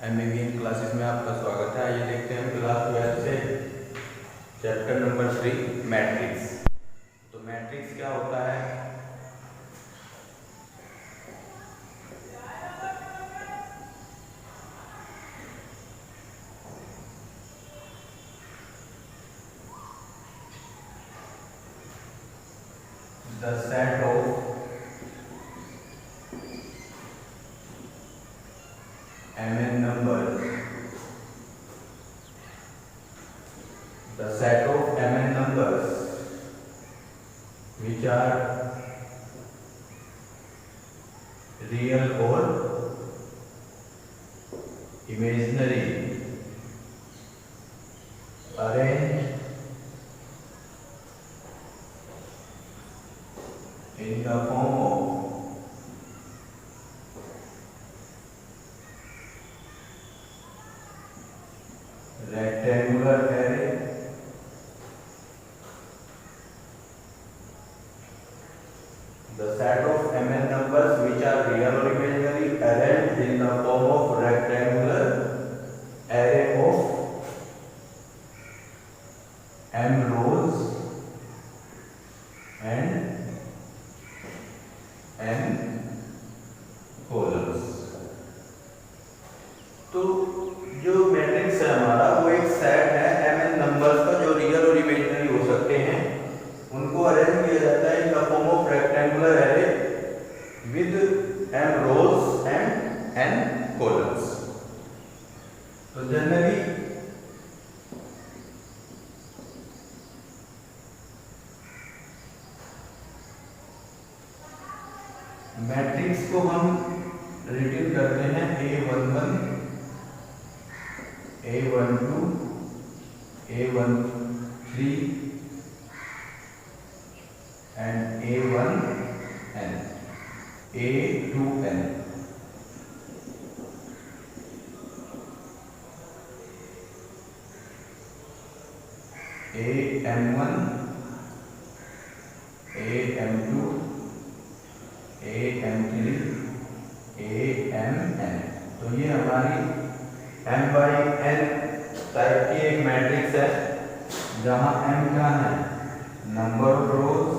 एमबीबीएन classes में आपका स्वागत है। आइए देखते हैं क्लास 12 से चैप्टर नंबर 3 मैट्रिक्स। तो मैट्रिक्स क्या होता है? The set of mn numbers, the set of mn numbers which are real or imaginary arranged in the form of rectangular array, the set of mn numbers which are real or imaginary arranged in the form of rectangular array of m rows and n columns। तो जो matrix है हमारा वो एक set है mn numbers का जो real और इमेजिनरी हो सकते हैं। उनको अरेंज किया जाता है in the form of rectangular array with m rows and n columns. तो जनरली मैट्रिक्स को हम रिटन करते हैं A11, A12, A13 and A1n, A2n। AM1, AM2, AM3, AMN। तो ये हमारी m बाई n टाइप की एक मैट्रिक्स है जहां m क्या है? नंबर ऑफ रोज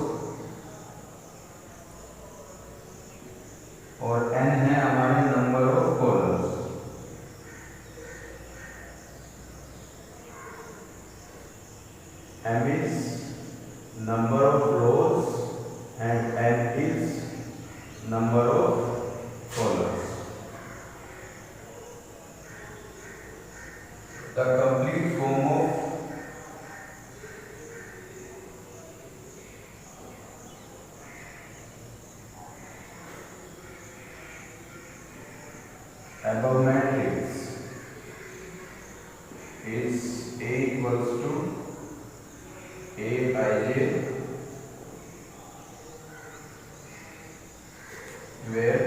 और n है हमारे number of columns. m is number of rows and n is number of columns। The complete form of above matrix is A equals to Aij, where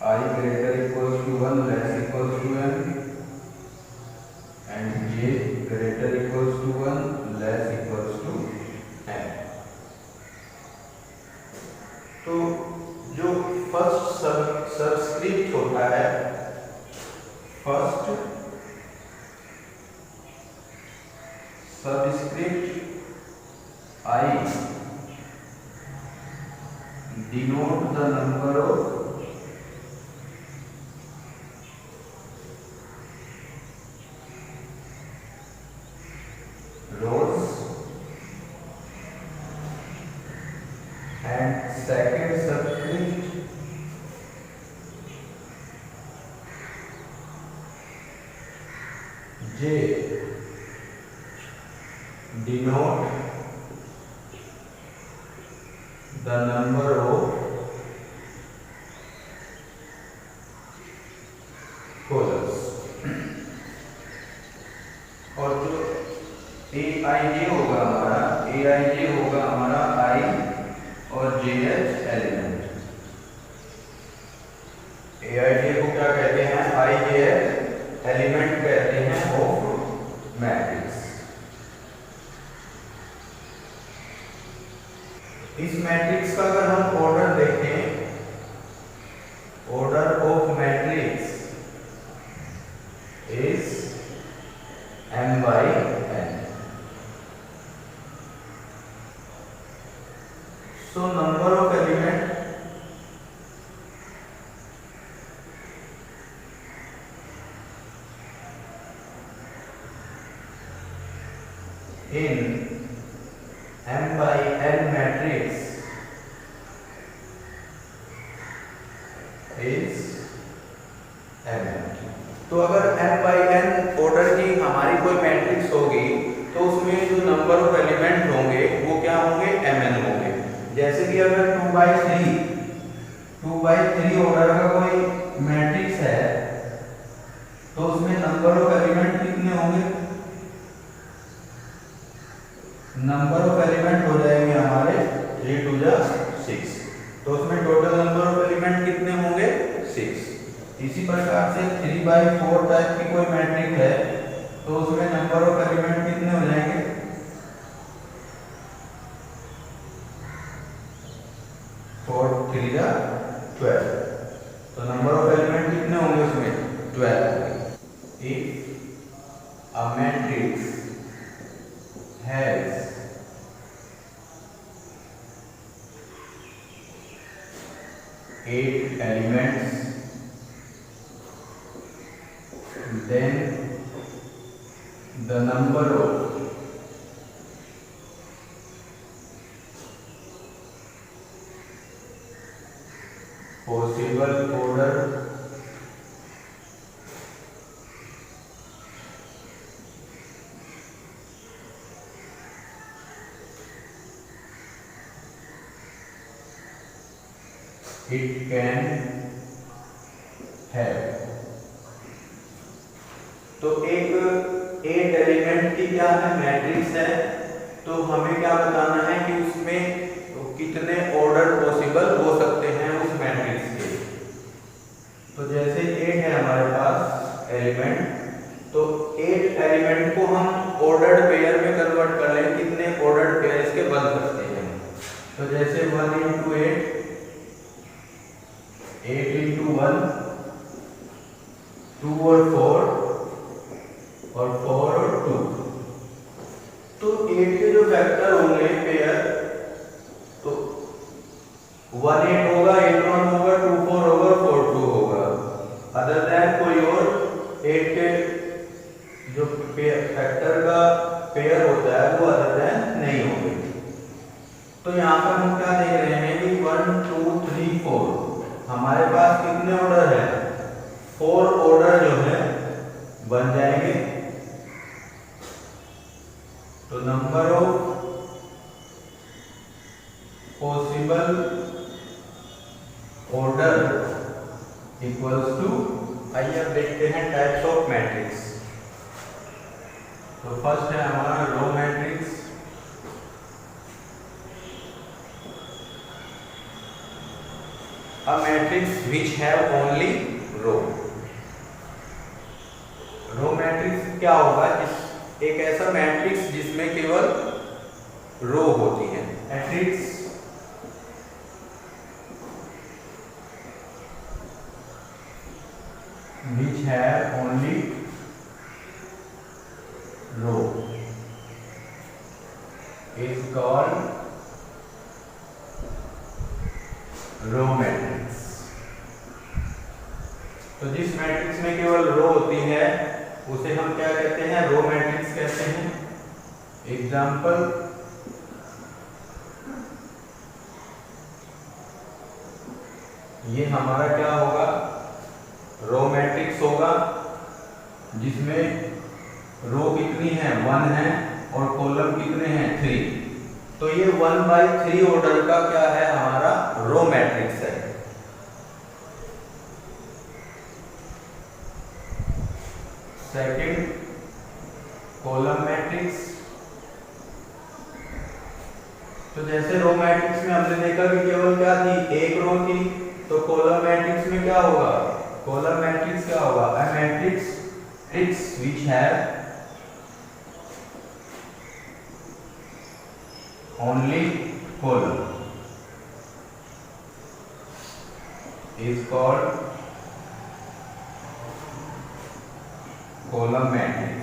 I greater equals to 1 less equals to n and j greater equals to 1 less equals to n। तो जो first subscript होता है, first subscript I denote the number of rows and second subscript J denote the number of columns। और जो Aij होगा हमारा I और JH element. Aij को क्या कहते हैं? IJH एलिमेंट कहते हैं ऑफ मैट्रिक्स। इस मैट्रिक्स का अगर हम ऑर्डर देखें So number of element in m by n matrix is mn। तो अगर m by n ऑर्डर की हमारी कोई मैट्रिक्स होगी तो उसमें जो नंबर ऑफ एलिमेंट होंगे वो क्या होंगे, mn होंगे। जैसे कि अगर 2 by 3 ऑर्डर का कोई मैट्रिक्स है तो उसमें नंबर ऑफ एलिमेंट कितने होंगे, नंबर ऑफ एलिमेंट हो जाएंगे हमारे 3 2 जा 6। तो उसमें टोटल नंबर ऑफ एलिमेंट कितने होंगे, 6। इसी प्रकार से 3 by 4 टाइप की कोई मैट्रिक्स है तो उसमें नंबर ऑफ एलिमेंट कितने हो जाएंगे, 4 3 जा 12। तो नंबर ऑफ एलिमेंट कितने होंगे उसमें, 12 होंगे। If a matrix has 8 elements, then the number of possible order it can have। तो एक 8 एलिमेंट की क्या है, मैट्रिक्स है। तो हमें क्या बताना है कि उसमें कितने ऑर्डर पॉसिबल हो सकते हैं उस मैट्रिक्स के। तो जैसे 8 है हमारे पास एलिमेंट, तो 8 एलिमेंट को हम ऑर्डर्ड पेयर में कन्वर्ट कर लें, कितने ऑर्डर्ड पेयर इसके बन सकते हैं। तो जैसे 1 into 8 8 into 1 2 और 4 और 4 और 2। तो 8 के जो फैक्टर होंगे पेयर, तो 1 8 होगा, 8 1 होगा, 2 4 होगा, 4 2 होगा। अदर देन कोई और 8 के जो फैक्टर का पेयर होता है वो अदर देन नहीं होंगे। तो यहाँ पर हम क्या देख रहे हैं कि 1 2 3 4 हमारे पास कितने ऑर्डर है, 4 ऑर्डर जो है बन जाएंगे। तो number of possible order equals to, आइए अब देखते हैं टाइप्स ऑफ मैट्रिक्स। तो फर्स्ट है हमारा row matrix. A matrix which have only row। Row matrix क्या होगा, एक ऐसा मैट्रिक्स जिसमें केवल रो होती है। Matrix which have only row is called row matrix. तो जिस मैट्रिक्स में केवल रो होती है उसे हम क्या कहते हैं, रो मैट्रिक्स कहते हैं। एग्जाम्पल, ये हमारा क्या होगा, रो मैट्रिक्स होगा जिसमें रो कितनी है, 1 है और कॉलम कितने हैं, 3। तो ये 1 by 3 ऑर्डर का क्या है, हमारा रो मैट्रिक्स है। Second, column matrix. तो जैसे रो मैट्रिक्स में हमने देखा कि केवल क्या थी, एक रो थी। तो कॉलम मैट्रिक्स में क्या होगा, कॉलम मैट्रिक्स क्या होगा, a matrix which have only column is called column matrix।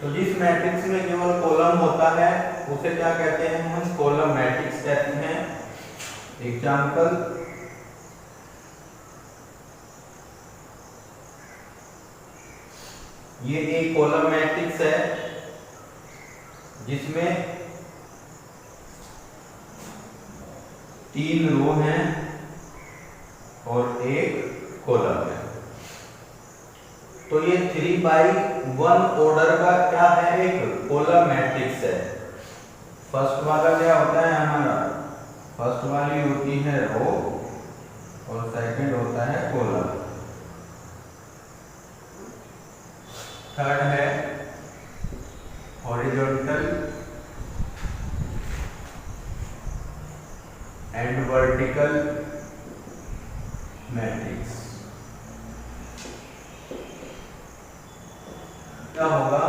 तो जिस मैट्रिक्स में केवल कॉलम होता है उसे क्या कहते हैं हम? कॉलम मैट्रिक्स कहते हैं। एग्जाम्पल, ये एक कॉलम मैट्रिक्स है जिसमें 3 रो हैं और एक कॉलम है। तो ये 3x1 ऑर्डर का क्या है? एक कॉलम मैट्रिक्स है। फर्स्ट वाला क्या होता है हमारा? फर्स्ट वाली होती है रो और सेकंड होता है कॉलम। थर्ड है हॉरिजॉन्टल एंड वर्टिकल मैट्रिक्स। क्या होगा?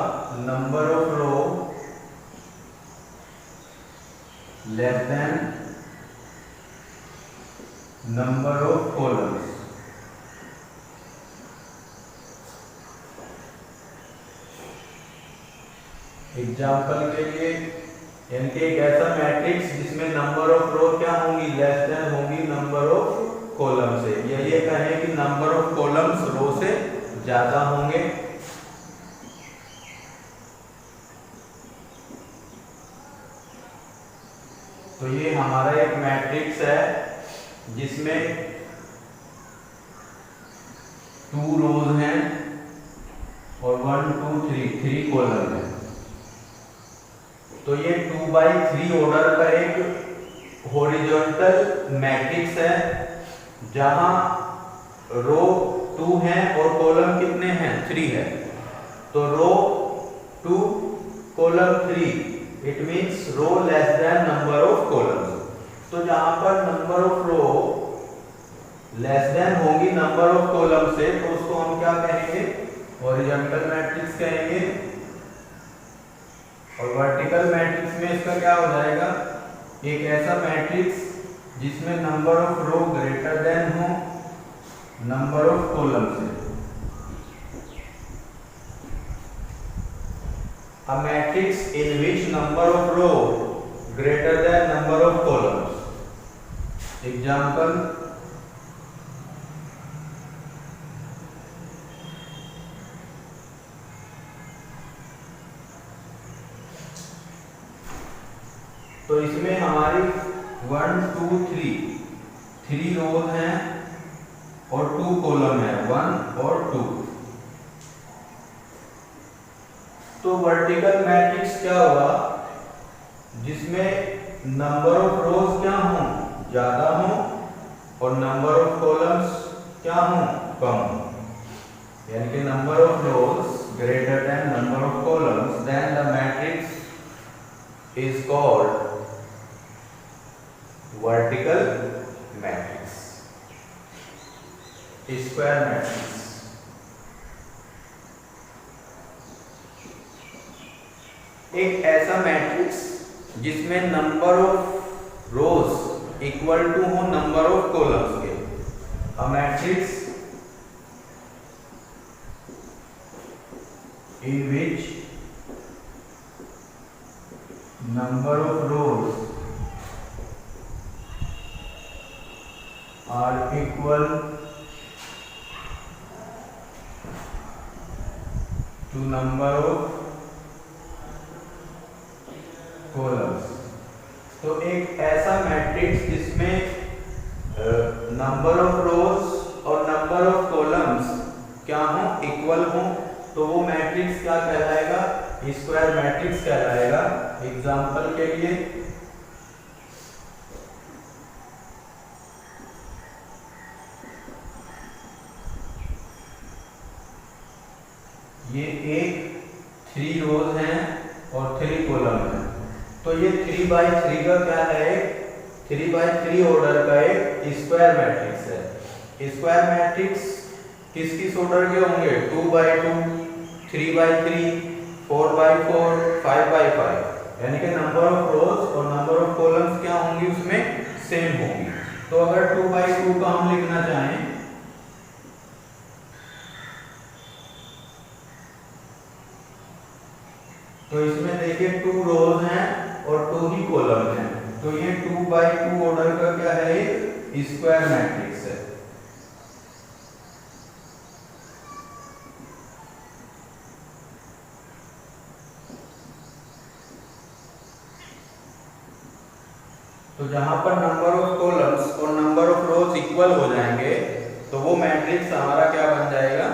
Number of row less than number of columns. Example के लिए, यानी कि एक ऐसा मैट्रिक्स जिसमें नंबर ऑफ रो क्या होंगी? लेस देन होंगी नंबर ऑफ कॉलम से, या ये कहें कि नंबर ऑफ कॉलम्स रो से ज्यादा होंगे। तो ये हमारा एक मैट्रिक्स है जिसमें 2 रोज हैं और 1 2 3 कॉलम है। तो ये 2x3 ऑर्डर का एक हॉरिजॉन्टल मैट्रिक्स है जहां रो 2 हैं और कॉलम कितने हैं? 3 है। तो row 2 column 3, it means row less than number of columns. तो जहां पर number of row less than होगी नंबर ऑफ कॉलम से, तो उसको हम क्या कहेंगे? हॉरिजॉन्टल मैट्रिक्स कहेंगे। और वर्टिकल मैट्रिक्स में इसका क्या हो जाएगा? एक ऐसा मैट्रिक्स जिसमें number of row greater than हो नंबर ऑफ कॉलम से। A matrix in which number of row greater than number of columns. Example, तो इसमें हमारी 1 2 3 रोज हैं और 2 कॉलम है, 1 और 2। तो वर्टिकल मैट्रिक्स क्या हुआ? जिसमें नंबर ऑफ रोज क्या हो? ज्यादा हो और नंबर ऑफ कॉलम्स क्या हो? कम हो। यानी कि number of rows greater than number of columns, then the matrix is called vertical matrix, square matrix. एक ऐसा मैट्रिक्स जिसमें number of rows equal to हो नंबर ऑफ कॉलम्स के। A matrix in which number of rows are equal to number of columns. तो एक ऐसा matrix जिसमें number of रोज और नंबर ऑफ कॉलम्स क्या हो? इक्वल हो, तो वो मैट्रिक्स क्या कहलाएगा? स्क्वायर मैट्रिक्स कहलाएगा। एग्जांपल के लिए, ये एक 3 रोज हैं और 3 कॉलम है। तो ये 3x3 का क्या है? 3x3 ऑर्डर का एक स्क्वायर मैट्रिक्स है। स्क्वायर मैट्रिक्स किस किस ऑर्डर के होंगे? 2x2, 3x3, 4x4, 5x5। यानी कि नंबर ऑफ रोज और नंबर ऑफ कॉलम्स क्या होंगी? उसमें सेम होंगी। तो अगर 2x2 का हम लिखना चाहें, तो इसमें देखिए 2 रोज हैं और ही कॉलम है, तो ये 2x2 ऑर्डर का क्या है, एक स्क्वायर मैट्रिक्स है। तो जहां पर नंबर ऑफ कॉलम्स और नंबर ऑफ रोज इक्वल हो जाएंगे तो वो मैट्रिक्स हमारा क्या बन जाएगा,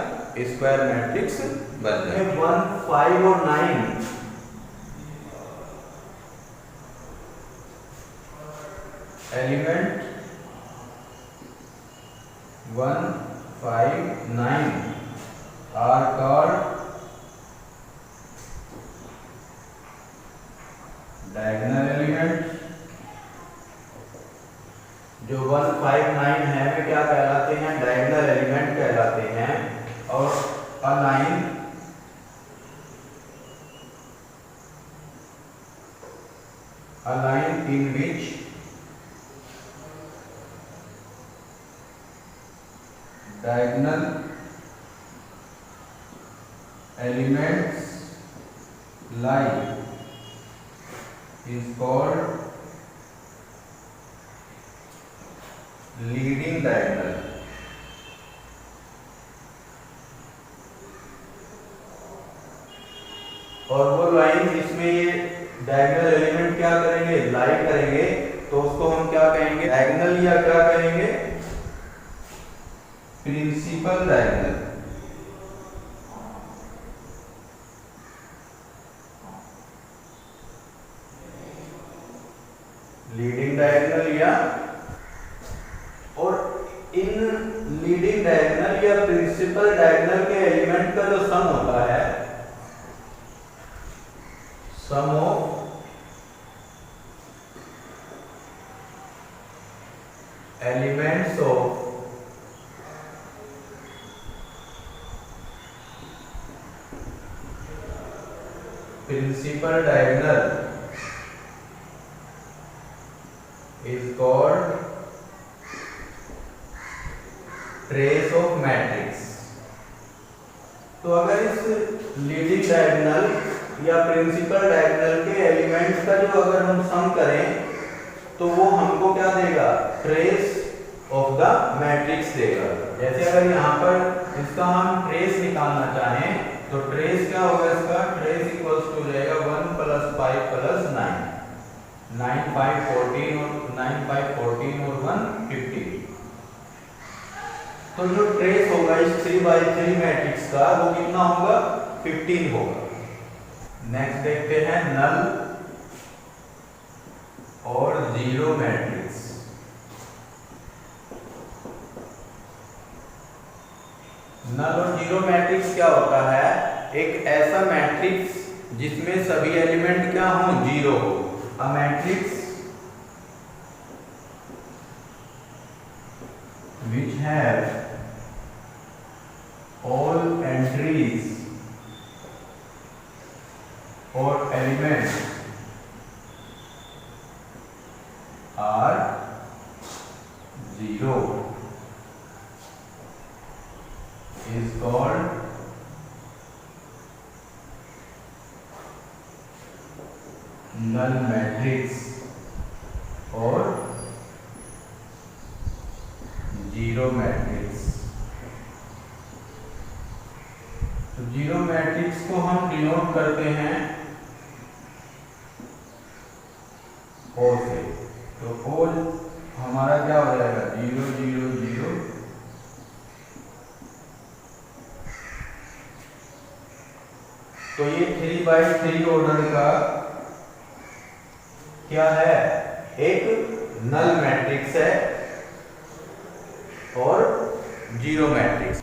स्क्वायर मैट्रिक्स बन जाएगा। 1, 5 और 9 element 1, 5, 9 are called diagonal element. जो 1, 5, 9 है वे क्या कहलाते हैं, डायगोनल एलिमेंट कहलाते हैं। और a line in which diagonal elements lie is called leading diagonal। और वो लाइन जिसमें ये डायगोनल एलिमेंट क्या करेंगे, लाई करेंगे, तो उसको हम क्या कहेंगे, डायगोनल या क्या कहेंगे, प्रिंसिपल डायगोनल। लीडिंग डायगोनल या, और इन लीडिंग डायगोनल या प्रिंसिपल डायगोनल के एलिमेंट का जो सम होता है, sum of elements of principal diagonal is called trace of matrix। तो अगर इस लीडिंग डायगोनल या प्रिंसिपल डायगोनल के एलिमेंट्स का जो अगर हम सम करें तो वो हमको क्या देगा, ट्रेस ऑफ द मैट्रिक्स देगा। जैसे अगर यहाँ पर इसका हम ट्रेस निकालना चाहें तो ट्रेस क्या होगा, इसका ट्रेस इक्वल्स टू हो जाएगा 1 + 5 + 9, 9, 5, 14 और 9, 5, 14 और 1, 15। तो जो ट्रेस होगा इस 3x3 मैट्रिक्स का वो कितना होगा, 15 होगा। नेक्स्ट देखते हैं नल और जीरो मैट्रिक्स। नल और जीरो मैट्रिक्स क्या होता है, एक ऐसा मैट्रिक्स जिसमें सभी एलिमेंट क्या हो, जीरो हो। A matrix which have all entries or elements are zero is called null matrix और जीरो मैट्रिक्स। तो जीरो मैट्रिक्स को हम डिनोट करते हैं ओ से। तो ओ हमारा क्या हो जाएगा, 0, 0, 0। तो ये 3x3 ऑर्डर का क्या है, एक नल मैट्रिक्स है और जीरो मैट्रिक्स।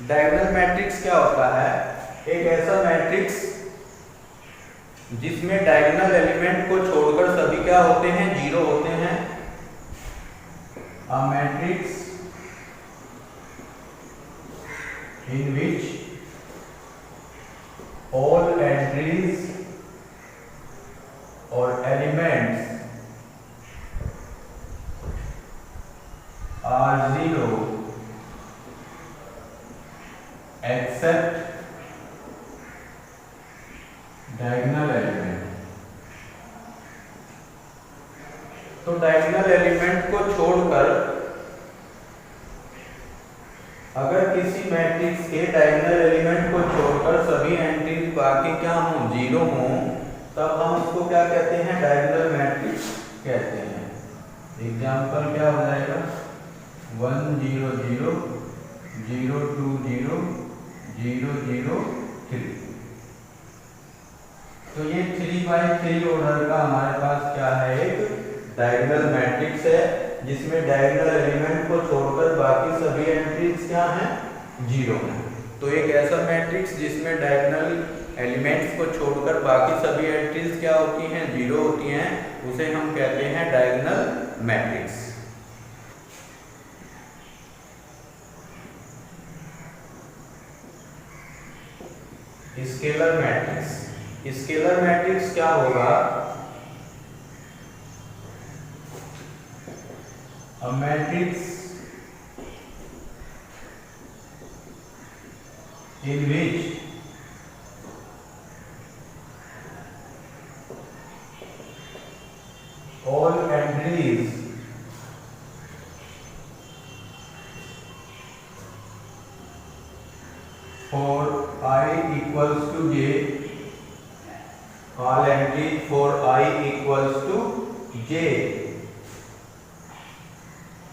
डायगोनल मैट्रिक्स क्या होता है, एक ऐसा मैट्रिक्स जिसमें डायगोनल एलिमेंट को छोड़कर सभी क्या होते हैं, जीरो होते हैं। A matrix in which all entries or elements are zero except diagonal element. तो डायगोनल एलिमेंट को छोड़कर अगर किसी मैट्रिक्स के डायगोनल एलिमेंट को छोड़कर सभी एंट्रीज बाकी क्या हों, जीरो हों, तब हम उसको क्या कहते हैं, डायगोनल मैट्रिक्स कहते हैं। एग्जांपल क्या हो जाएगा, 1 0 0 0 2 0 0 0 3। तो ये 3x3 ऑर्डर का हमारे पास क्या है, एक डायगोनल मैट्रिक्स है जिसमें डायगोनल एलिमेंट को छोड़कर बाकी सभी एंट्रीज क्या हैं, जीरो हैं। तो एक ऐसा मैट्रिक्स जिसमें डायगोनल एलिमेंट्स को छोड़कर बाकी सभी एंट्रीज क्या होती हैं, जीरो होती हैं, उसे हम कहते हैं diagonal matrix. Scalar matrix. Scalar matrix क्या होगा, a matrix in which all entries for I equals to j, all entries for I equals to j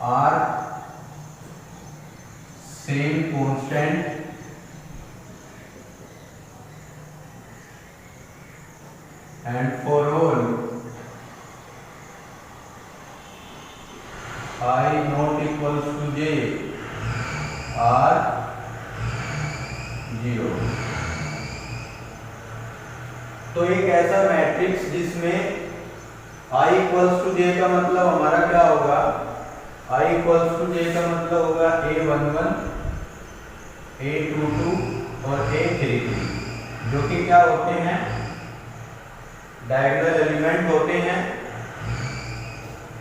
are same constant and for all I not equals to j are 0। तो एक ऐसा matrix जिसमें I equals to j का मतलब हमारा क्या होगा, I equals to j का मतलब होगा A11 A22 और A33, जो कि क्या होते हैं, डायगोनल एलिमेंट होते हैं।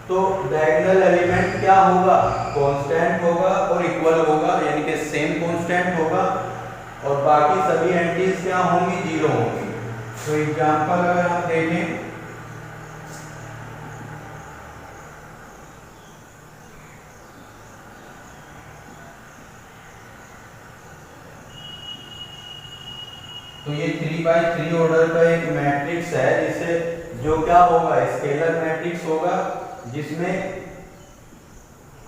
तो डायगोनल एलिमेंट क्या होगा, कांस्टेंट होगा और इक्वल होगा, यानी कि सेम कांस्टेंट होगा, और बाकी सभी एंट्रीज क्या होंगी, जीरो होंगी। तो एग्जांपल अगर हम देखें, तो ये 3x3 ऑर्डर का एक मैट्रिक्स है, जिसे जो क्या होगा, स्केलर मैट्रिक्स होगा, जिसमें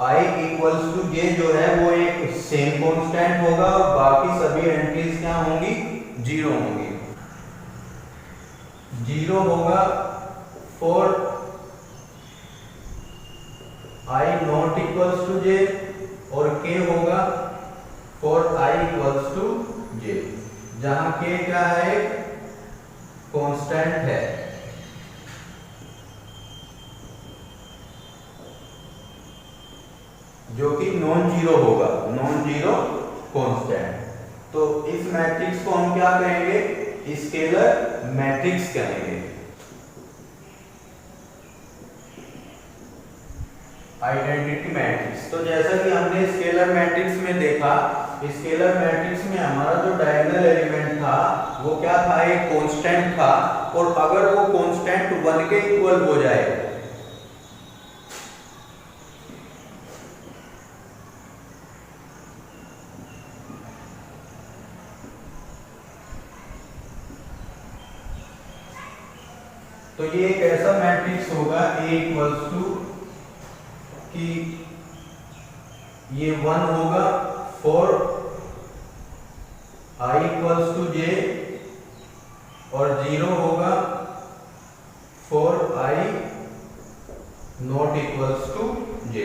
I इक्वल्स टू j जो है वो एक सेम कांस्टेंट होगा और बाकी सभी एंट्रीज क्या होंगी, जीरो होंगी। जीरो होगा for I not equals to j और k होगा for I equals to j, जहां k क्या है, कांस्टेंट है। जो कि नॉन जीरो होगा, नॉन जीरो कांस्टेंट। तो इस मैट्रिक्स को हम क्या कहेंगे, स्केलर मैट्रिक्स कहेंगे। Identity matrix. तो जैसा कि हमने स्केलर मैट्रिक्स में देखा, स्केलर मैट्रिक्स में हमारा जो डायगोनल एलिमेंट था वो क्या था, एक कांस्टेंट था, और अगर वो कांस्टेंट 1 के इक्वल हो जाए तो ये एक ऐसा मैट्रिक्स होगा A इक्वल्स टू कि ये 1 होगा for I equals to j और 0 होगा for I not equals to j।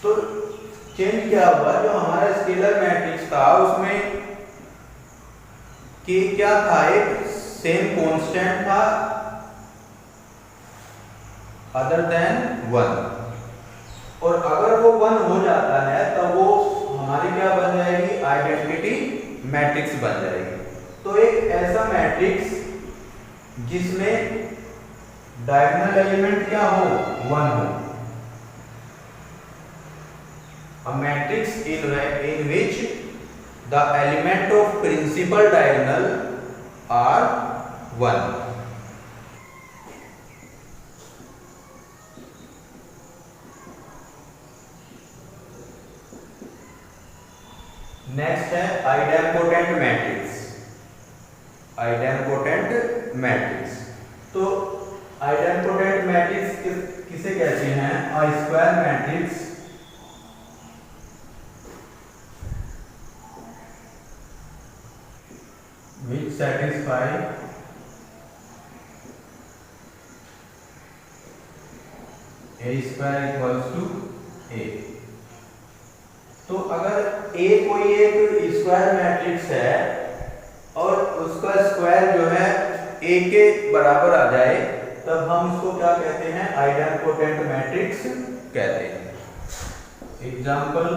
तो चेंज क्या हुआ, जो हमारा स्केलर मैट्रिक्स था उसमें k क्या था, एक सेम कांस्टेंट था अदर देन 1, और अगर वो 1 हो जाता है तब वो हमारी क्या बन जाएगी, आइडेंटिटी मैट्रिक्स बन जाएगी। तो एक ऐसा मैट्रिक्स जिसमें डायगोनल एलिमेंट क्या हो, 1 हो, a matrix in which the element of principal diagonal are 1। Next है आइडेम्पोटेंट मैट्रिक्स। आइडेम्पोटेंट मैट्रिक्स, तो आइडेम्पोटेंट मैट्रिक्स किसे कहते हैं? A square matrix which satisfy a square equals to a। तो अगर a कोई एक स्क्वायर मैट्रिक्स है और उसका स्क्वायर जो है a के बराबर आ जाए, तब हम उसको क्या कहते हैं? आइडेम्पोटेंट मैट्रिक्स कहते हैं। एग्जांपल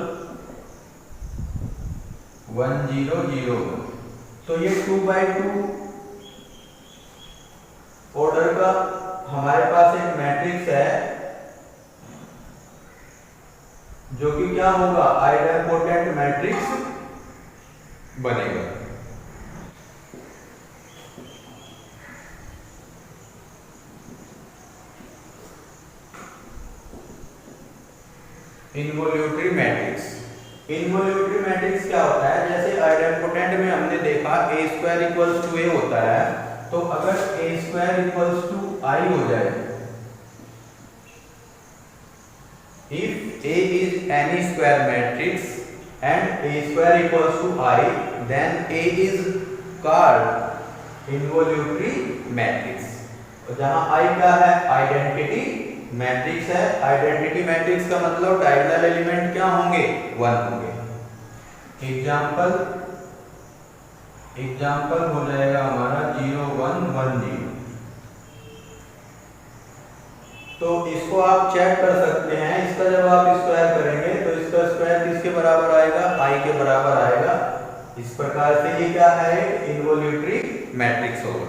1 0 0 1। तो ये 2x2 ऑर्डर का हमारे पास एक मैट्रिक्स है जो कि क्या होगा? आइडेम्पोटेंट मैट्रिक्स बनेगा। Involutory matrix. इनवॉल्यूटरी मैट्रिक्स क्या होता है? जैसे आइडेम्पोटेंट में हमने देखा a square equals to a होता है, तो अगर a square equals to i हो जाए, if a is any square matrix and a square equals to I, then a is called involutory matrix। और जहां I क्या है? आइडेंटिटी मैट्रिक्स है। आइडेंटिटी मैट्रिक्स का मतलब डायगोनल एलिमेंट क्या होंगे? 1 होंगे। एग्जाम्पल हो जाएगा हमारा 0 1 1 0। तो इसको आप चेक कर सकते हैं। इसका जब आप स्क्वायर करेंगे तो इसका स्क्वायर किसके बराबर आएगा? I के बराबर आएगा। इस प्रकार से ये क्या है? इनवॉल्यूटरी मैट्रिक्स होगा।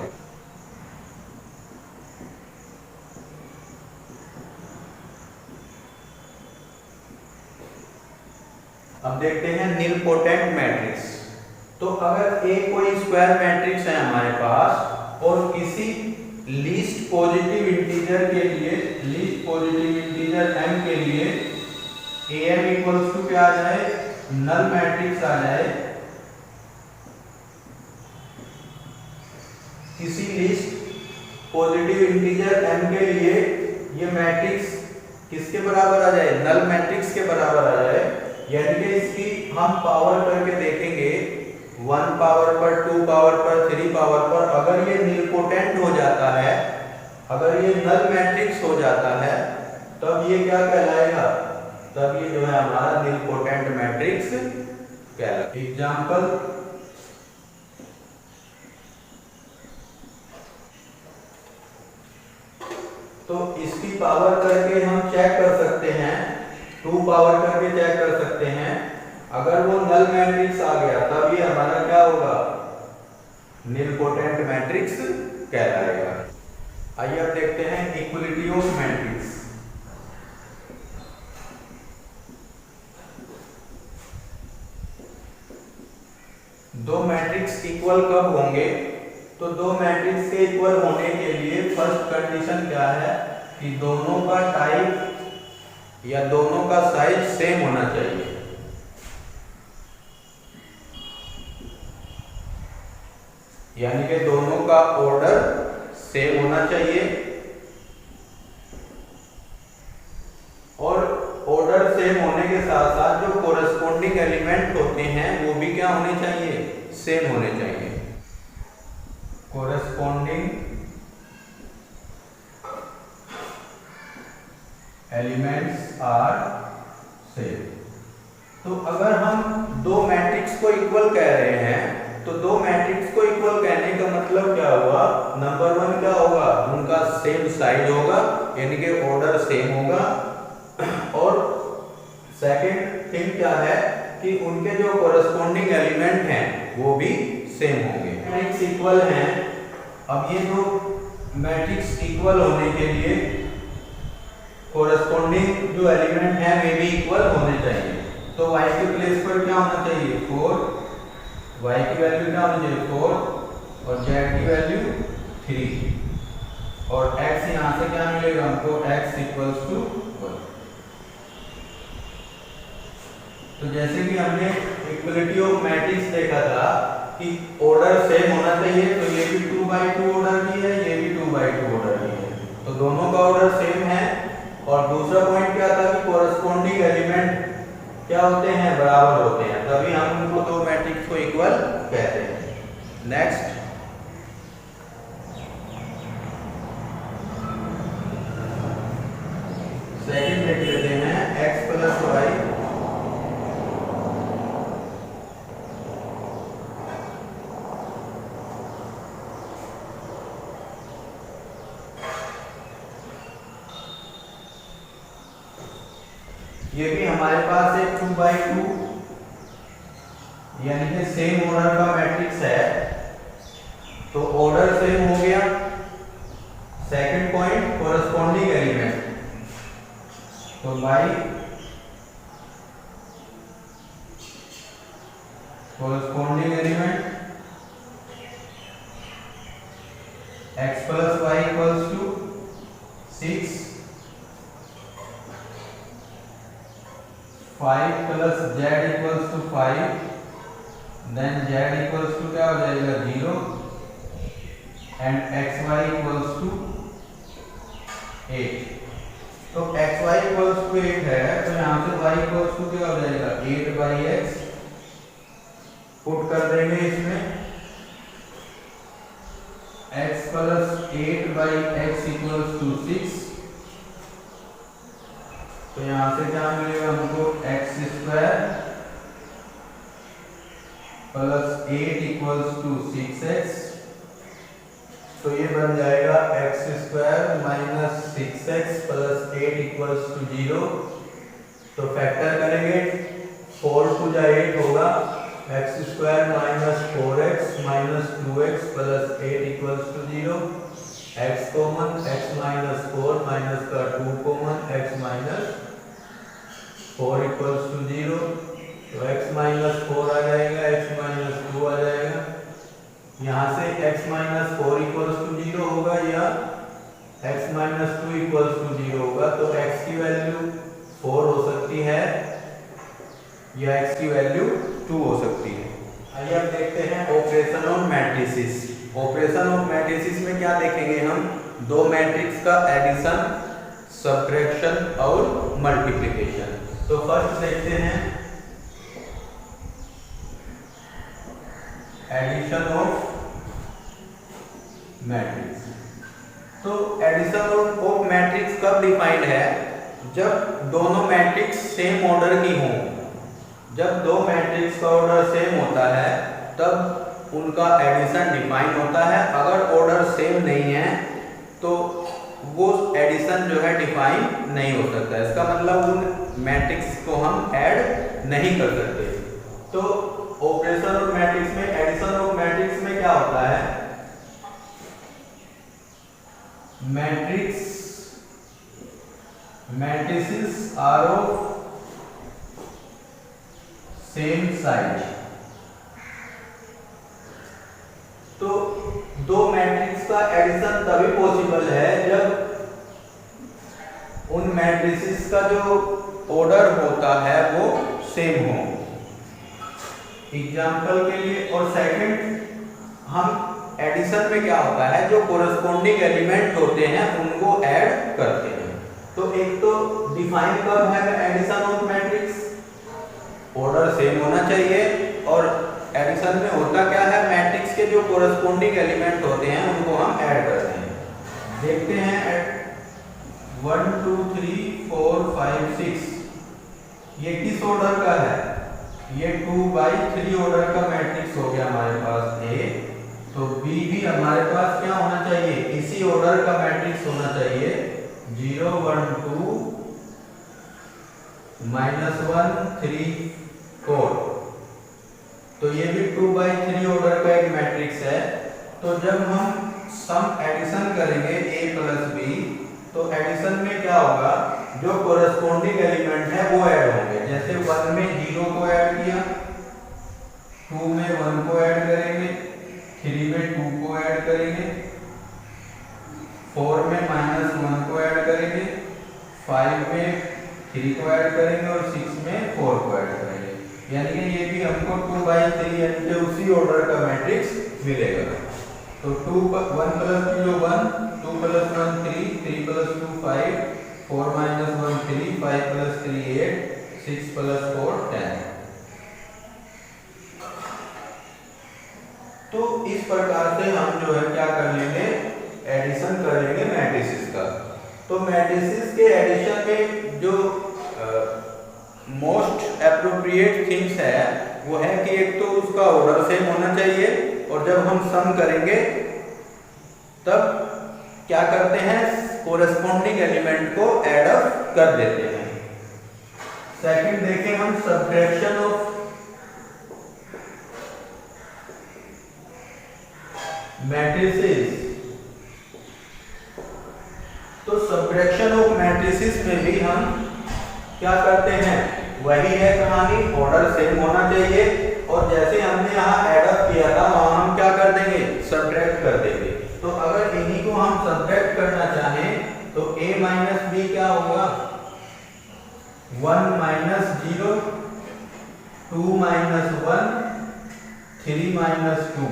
अब देखते हैं नीलपोटेंट मैट्रिक्स। तो अगर एक कोई स्क्वायर मैट्रिक्स है हमारे पास और किसी लीस्ट पॉजिटिव इंटीजर के लिए, लीस्ट पॉजिटिव इंटीजर m के लिए am इक्वल्स टू क्या आ जाए? नल मैट्रिक्स आ जाए। किसी लीस्ट पॉजिटिव इंटीजर m के लिए ये मैट्रिक्स किसके बराबर आ जाए? नल मैट्रिक्स के बराबर आ जाए। यानी कि इसकी हम पावर करके देखेंगे 1 पावर पर, 2 पावर पर, 3 पावर पर। अगर ये नीलपोटेंट हो जाता है, अगर ये नल मैट्रिक्स हो जाता है, तब ये क्या कहलाएगा? तब ये जो है हमारा नीलपोटेंट मैट्रिक्स कहलाएगा। एग्जांपल तो इसकी पावर करके हम चेक कर सकते हैं, 2 पावर करके चेक कर सकते हैं। अगर वो नल मैट्रिक्स आ गया तब ये हमारा क्या होगा? नीलपोटेंट मैट्रिक्स कहलाएगा। आइए अब देखते हैं इक्वलिटी ऑफ मैट्रिक्स। दो मैट्रिक्स इक्वल कब होंगे? तो दो मैट्रिक्स के इक्वल होने के लिए फर्स्ट कंडीशन क्या है? कि दोनों का टाइप या दोनों का साइज सेम होना चाहिए। यानी कि दोनों का ऑर्डर सेम होना चाहिए और ऑर्डर सेम होने के साथ साथ जो कोरस्पॉन्डिंग एलिमेंट होते हैं वो भी क्या होने चाहिए? सेम होने चाहिए। Corresponding elements are same. तो अगर हम दो मैट्रिक्स को इक्वल कह रहे हैं तो दो मैट्रिक्स को इक्वल कहने का मतलब क्या हुआ? नंबर 1 क्या होगा? उनका सेम साइज होगा, यानी कि ऑर्डर सेम होगा। और सेकंड थिंग क्या है कि उनके जो कोरस्पॉन्डिंग एलिमेंट हैं वो भी सेम होंगे। मैट्रिक्स इक्वल हैं। अब ये दो मैट्रिक्स इक्वल होने के लिए कोरस्पॉन्डिंग जो एलिमेंट हैं वे भी इक्वल होने चाहिए। तो y के प्लेस पर क्या होना चाहिए? 4 y की वैल्यू क्या होनी चाहिए 4 और z की वैल्यू 3 और x यहाँ से क्या मिलेगा हमको x इक्वल्स टू 1। तो जैसे कि हमने इक्वलिटी ऑफ मैट्रिक्स देखा था कि ऑर्डर सेम होना चाहिए, तो ये भी 2/2 ऑर्डर की है, ये भी 2/2 ऑर्डर की है, तो दोनों का ऑर्डर सेम है। और दूसरा पॉइंट क्या था कि कोरस्पॉन्डिंग एलिमेंट क्या होते हैं, बराबर होते हैं, तभी हम उनको दो मैट्रिक्स को इक्वल कहते हैं। नेक्स्ट सेकंड देख लेते हैं, x प्लस वाई ये भी हमारे पास एक 2/2 यानी कि सेम ऑर्डर का मैट्रिक्स है, तो ऑर्डर सेम हो गया। सेकंड पॉइंट कोरस्पॉन्डिंग एलिमेंट, तो y corresponding element x plus y equals to 6, 5 plus z equals to 5, then z equals to क्या हो जाएगा 0 एंड xy इक्वल्स टू 8। तो xy इक्वल्स टू 8 है, तो यहाँ से y इक्वल्स टू क्या हो जाएगा 8/x, पुट कर देंगे इसमें x plus 8/x equals to 6, तो यहाँ से क्या मिलेगा हमको x² plus 8 equals to 6x, तो ये बन जाएगा x² minus 6x plus 8 equals to 0। तो फैक्टर करेंगे 4 टू 8 होगा, x² minus 4x minus 2x plus 8 equals to 0, x common x minus 4 minus का 2 common x minus 4 equals to 0, तो x minus 4 आ जाएगा, x माइनस 2 आ जाएगा, यहाँ से x माइनस 4 इक्वल्स टू 0 होगा या x माइनस 2 इक्वल्स टू 0 होगा, तो x की वैल्यू 4 हो सकती है या x की वैल्यू 2 हो सकती है। आइए अब देखते हैं operation of matrices. Operation of matrices में क्या देखेंगे हम, दो मैट्रिक्स का एडिशन, सब्ट्रैक्शन और मल्टीप्लिकेशन। तो फर्स्ट देखते हैं एडिशन ऑफ मैट्रिक्स। तो एडिशन ऑफ मैट्रिक्स कब डिफाइंड है, जब दोनों मैट्रिक्स सेम ऑर्डर की हों। जब दो मैट्रिक्स का ऑर्डर सेम होता है तब उनका एडिशन डिफाइन होता है, अगर ऑर्डर सेम नहीं है तो वो एडिशन जो है डिफाइन नहीं हो सकता, इसका मतलब उन मैट्रिक्स को हम ऐड नहीं कर सकते। तो ऑपरेशन ऑफ मैट्रिक्स में, एडिशन ऑफ मैट्रिक्स में क्या होता है, matrices are of same size. तो दो मैट्रिक्स का एडिशन तभी पॉसिबल है जब उन मैट्रिसेस का जो ऑर्डर होता है वो सेम हो, एग्जाम्पल के लिए। और सेकंड, हम एडिशन में क्या होता है, जो कोरस्पॉन्डिंग एलिमेंट होते हैं उनको ऐड करते हैं। तो एक तो डिफाइन कब है addition of matrix, order same होना चाहिए, और एडिशन में होता क्या है, मैट्रिक्स के जो कोरस्पॉन्डिंग एलिमेंट होते हैं उनको हम ऐड करते हैं। देखते हैं 1 2 3 4 5 6 ये किस ऑर्डर का है, ये 2/3 ऑर्डर का मैट्रिक्स हो गया हमारे पास A। तो B भी हमारे पास क्या होना चाहिए, इसी ऑर्डर का मैट्रिक्स होना चाहिए, 0 1 2 -1 3 4। तो ये भी 2/3 ऑर्डर का एक मैट्रिक्स है। तो जब हम सम एडिशन करेंगे A प्लस B, तो एडिशन में क्या होगा, जो कोरस्पॉन्डिंग एलिमेंट है वो ऐड होंगे। जैसे 1 में 0 को ऐड किया, 2 में 1 को -1 को ऐड करेंगे, 5 में 3 को ऐड करेंगे और 6 में 4 को ऐड करेंगे, यानी कि ये भी हमको 2/3 यानी कि उसी ऑर्डर का मैट्रिक्स मिलेगा। तो 2 1 + 0 1, 2 + 1 3, 3 + 2 5, 4 - 1 3, 5 + 3 8, 6 + 4 10। तो इस प्रकार से हम जो है क्या कर लेंगे, एडिशन कर लेंगे मैट्रिसेस का। तो मैट्रिसेस के एडिशन में जो मोस्ट एप्रोप्रिएट थिंग्स है वो है कि एक तो उसका ऑर्डर सेम होना चाहिए, और जब हम सम करेंगे तब क्या करते हैं, कोरेस्पॉन्डिंग एलिमेंट को ऐड अप कर देते हैं। सेकंड देखें हम सब्ट्रैक्शन ऑफ मैट्रिसेस। तो सब्ट्रैक्शन ऑफ मैट्रिसेस में भी हम क्या करते हैं, वही है कहानी, ऑर्डर सेम होना चाहिए, और जैसे हमने यहाँ ऐड अप किया था वहां हम क्या कर देंगे, सब्ट्रैक्ट कर देंगे। तो अगर इन्हीं को हम सब्ट्रैक्ट करना चाहें तो a - b क्या होगा, 1 - 0, 2 - 1, 3 - 2,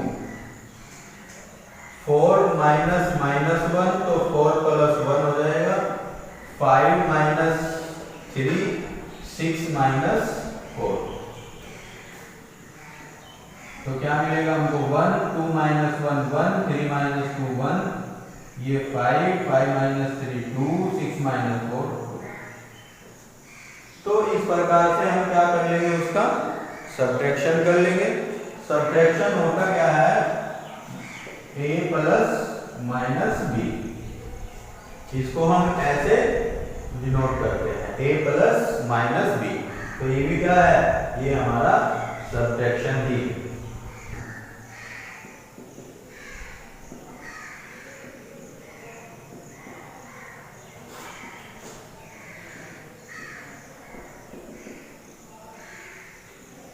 4 - -1 तो 4 + 1 हो जाएगा, 5 - 3, 6 - 4। तो क्या मिलेगा हमको, 1 2 - 1 1, 3 - 2 1, ये 5 - 3 2, 6 - 4 2। तो इस प्रकार से हम क्या कर लेंगे, उसका सब्ट्रैक्शन कर लेंगे। सब्ट्रैक्शन होता क्या है, a + -b, इसको हम ऐसे डिनोट करते हैं, a + -b। तो ये भी क्या है, ये हमारा सब्ट्रैक्शन ही।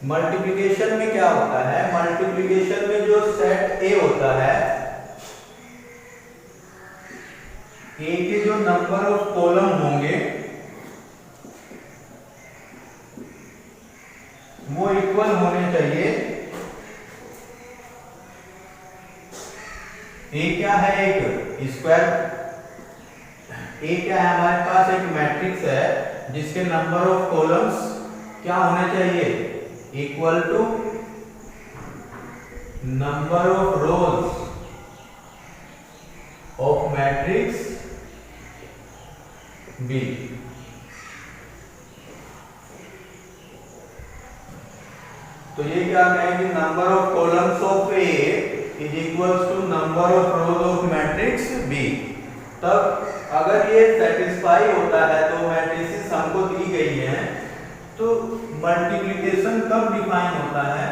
मल्टीप्लिकेशन में क्या होता है, मल्टीप्लिकेशन में जो सेट A होता है, A के जो नंबर ऑफ कॉलम होंगे वो इक्वल होने चाहिए। A क्या है, एक स्क्वायर, A क्या है, हमारे पास एक मैट्रिक्स है जिसके नंबर ऑफ कॉलम्स क्या होने चाहिए, equal to number of rows of matrix B। तो ये क्या कहेंगे, number of columns of A is equals to number of rows of matrix B। तब अगर ये सेटिस्फाई होता है तो मैट्रिसेस हमको दी गई है, तो मल्टीप्लिकेशन कब डिफाइन होता है,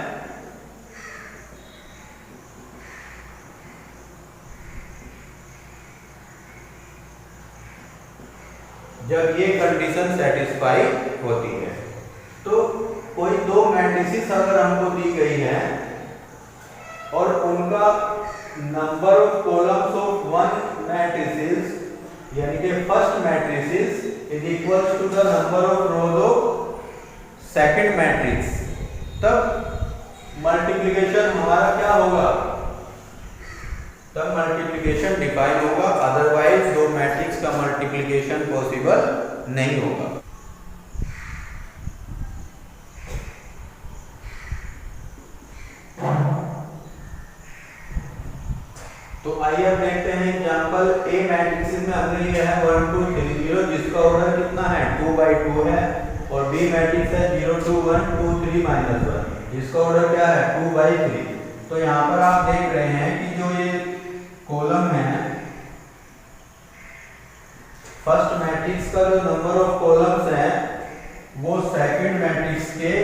जब ये कंडीशन सेटिस्फाई होती है। तो कोई दो मैट्रिसेस अगर हमको दी गई है और उनका number of columns of one matrices यानी कि first matrices is equals to the number of rows of second matrix, तब मल्टीप्लिकेशन हमारा क्या होगा, तब मल्टीप्लिकेशन डिफाइन होगा, अदरवाइज दो मैट्रिक्स का मल्टीप्लिकेशन पॉसिबल नहीं होगा। तो आइए अब देखते हैं एग्जांपल ए मैट्रिक्स में हमने लिया है 1 2 3 0 जिसका ऑर्डर कितना है 2/2 है, और बी मैट्रिक्स है 0 2 1 2 3 -1 जिसका ऑर्डर क्या है 2/3। तो यहाँ पर आप देख रहे हैं कि जो ये कॉलम है, फर्स्ट मैट्रिक्स का जो नंबर ऑफ कॉलम्स है वो सेकंड मैट्रिक्स के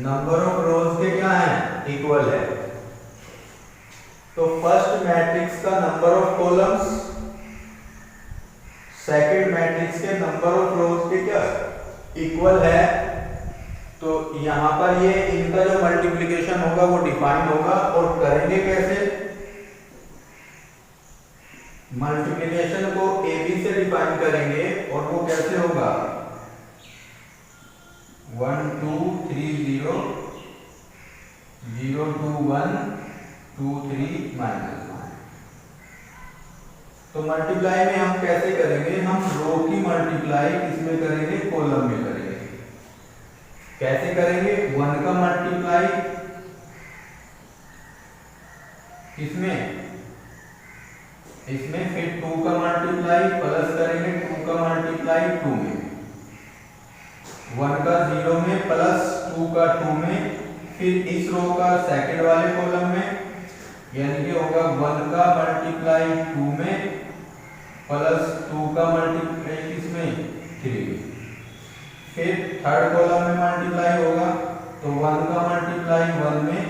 नंबर ऑफ रोज के क्या है, इक्वल है। तो फर्स्ट मैट्रिक्स का number of columns second matrix के नंबर ऑफ रोज के क्या इक्वल है। तो यहां पर ये इनका जो मल्टीप्लिकेशन होगा वो डिफाइन होगा, और करेंगे कैसे, मल्टीप्लिकेशन को ए बी से डिफाइन करेंगे और वो कैसे होगा 1 2 3 0 0 2 1 2 3 -1। तो मल्टीप्लाई में हम कैसे करेंगे, हम रो की मल्टीप्लाई किसमें करेंगे, कॉलम में करेंगे। कैसे करेंगे, 1 का मल्टीप्लाई किसमें, इसमें, फिर 2 का मल्टीप्लाई प्लस करेंगे 2 का मल्टीप्लाई 2 में, 1 का 0 में प्लस 2 का 2 में, फिर इस रो का सेकंड वाले कॉलम में, यानी कि होगा 1 का मल्टीप्लाई 2 में प्लस 2 का मल्टीप्लाई किसमें 3 में, फिर थर्ड कॉलम में मल्टीप्लाई होगा तो 1 का मल्टीप्लाई 1 में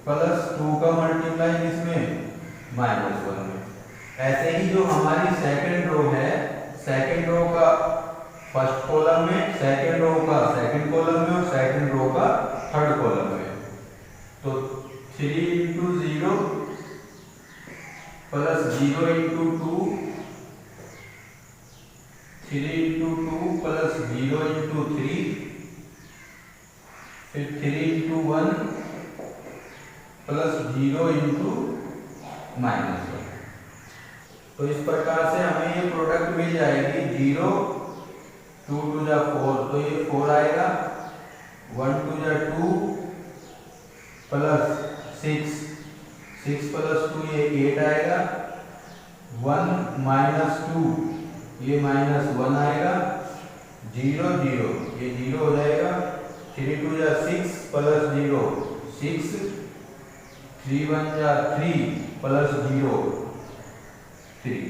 प्लस 2 का मल्टीप्लाई किसमें -1 में। ऐसे ही जो हमारी सेकंड रो है, सेकंड रो का फर्स्ट कॉलम में, सेकंड रो का सेकंड कॉलम में और सेकंड रो का थर्ड कॉलम में, तो 3 × 0 प्लस 0 × 2, 3 × 2 प्लस 0 × 3, फिर 3 × 1 प्लस 0 × -1। तो इस प्रकार से हमें ये प्रोडक्ट मिल जाएगी 0 2 2 जा 4, तो ये 4 आएगा, 1 2 जा 2 प्लस 6 6 प्लस 2 ये 8 आएगा, 1 -2 ये -1 आएगा, 0 0 ये 0 हो जाएगा, 3 2 जा 6 प्लस 0 6, 3 1 जा 3 प्लस 0 3।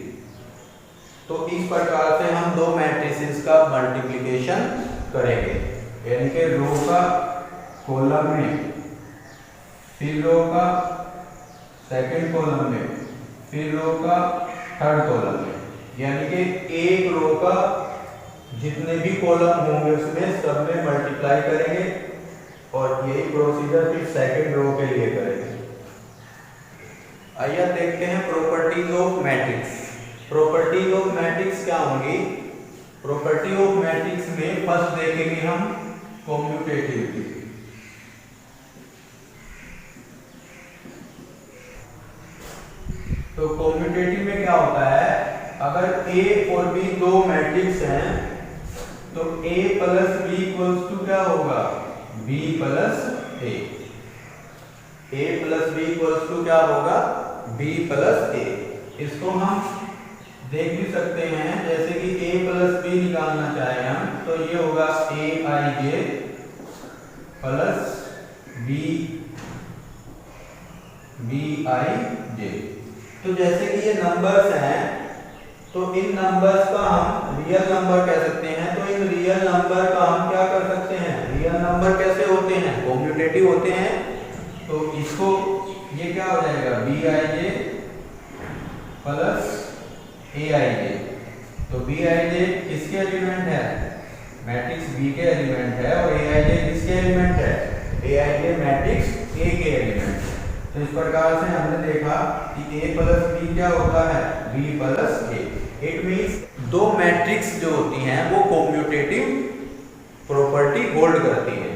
तो इस प्रकार से हम दो मैट्रिसेस का मल्टीप्लिकेशन करेंगे, यानी कि रो का कॉलम में, फिर रो का सेकंड कॉलम में, फिर रो का थर्ड कॉलम में, यानी कि एक रो का जितने भी कॉलम होंगे उसमें सब में मल्टीप्लाई करेंगे और यही प्रोसीजर फिर सेकंड रो के लिए करेंगे। आइए देखते हैं properties of matrix. Properties of matrix क्या होंगी, प्रॉपर्टी ऑफ मैट्रिक्स में फर्स्ट देखेंगे हम कॉम्यूटेटिविटी। तो कॉम्यूटेटिव में क्या होता है, अगर A और B दो मैट्रिक्स हैं तो A plus B equals to क्या होगा, B plus A। A plus B equals to क्या होगा, B प्लस A। इसको हम देख भी सकते हैं, जैसे कि A प्लस B निकालना चाहें हम तो ये होगा AIJ प्लस BIJ। तो जैसे कि ये नंबर्स हैं तो इन नंबर्स का हम रियल नंबर कह सकते हैं, तो इन रियल नंबर का हम क्या कर सकते हैं, रियल नंबर कैसे होते हैं, कॉम्यूटेटिव होते हैं। तो इसको ये क्या हो जाएगा BIJ प्लस AIJ। तो BIJ किसके एलिमेंट है, मैट्रिक्स B के एलिमेंट है, और AIJ किसके एलिमेंट है, AIJ मैट्रिक्स A के एलिमेंट है। तो इस प्रकार से हमने देखा कि A प्लस B क्या होता है, B plus A। It means दो मैट्रिक्स जो होती हैं वो कॉम्यूटेटिव प्रॉपर्टी होल्ड करती हैं।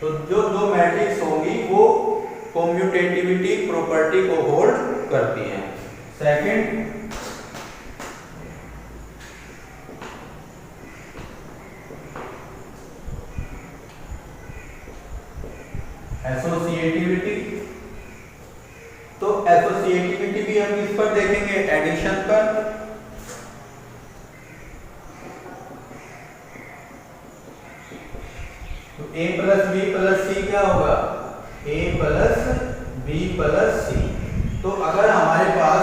तो जो दो मैट्रिक्स होंगी वो कॉम्यूटेटिविटी प्रॉपर्टी को होल्ड करती हैं। Second, associativity. तो एसोसिएटिविटी भी हम किस पर देखेंगे, एडिशन पर। तो A plus B plus C क्या होगा, A plus B plus C। तो अगर हमारे पास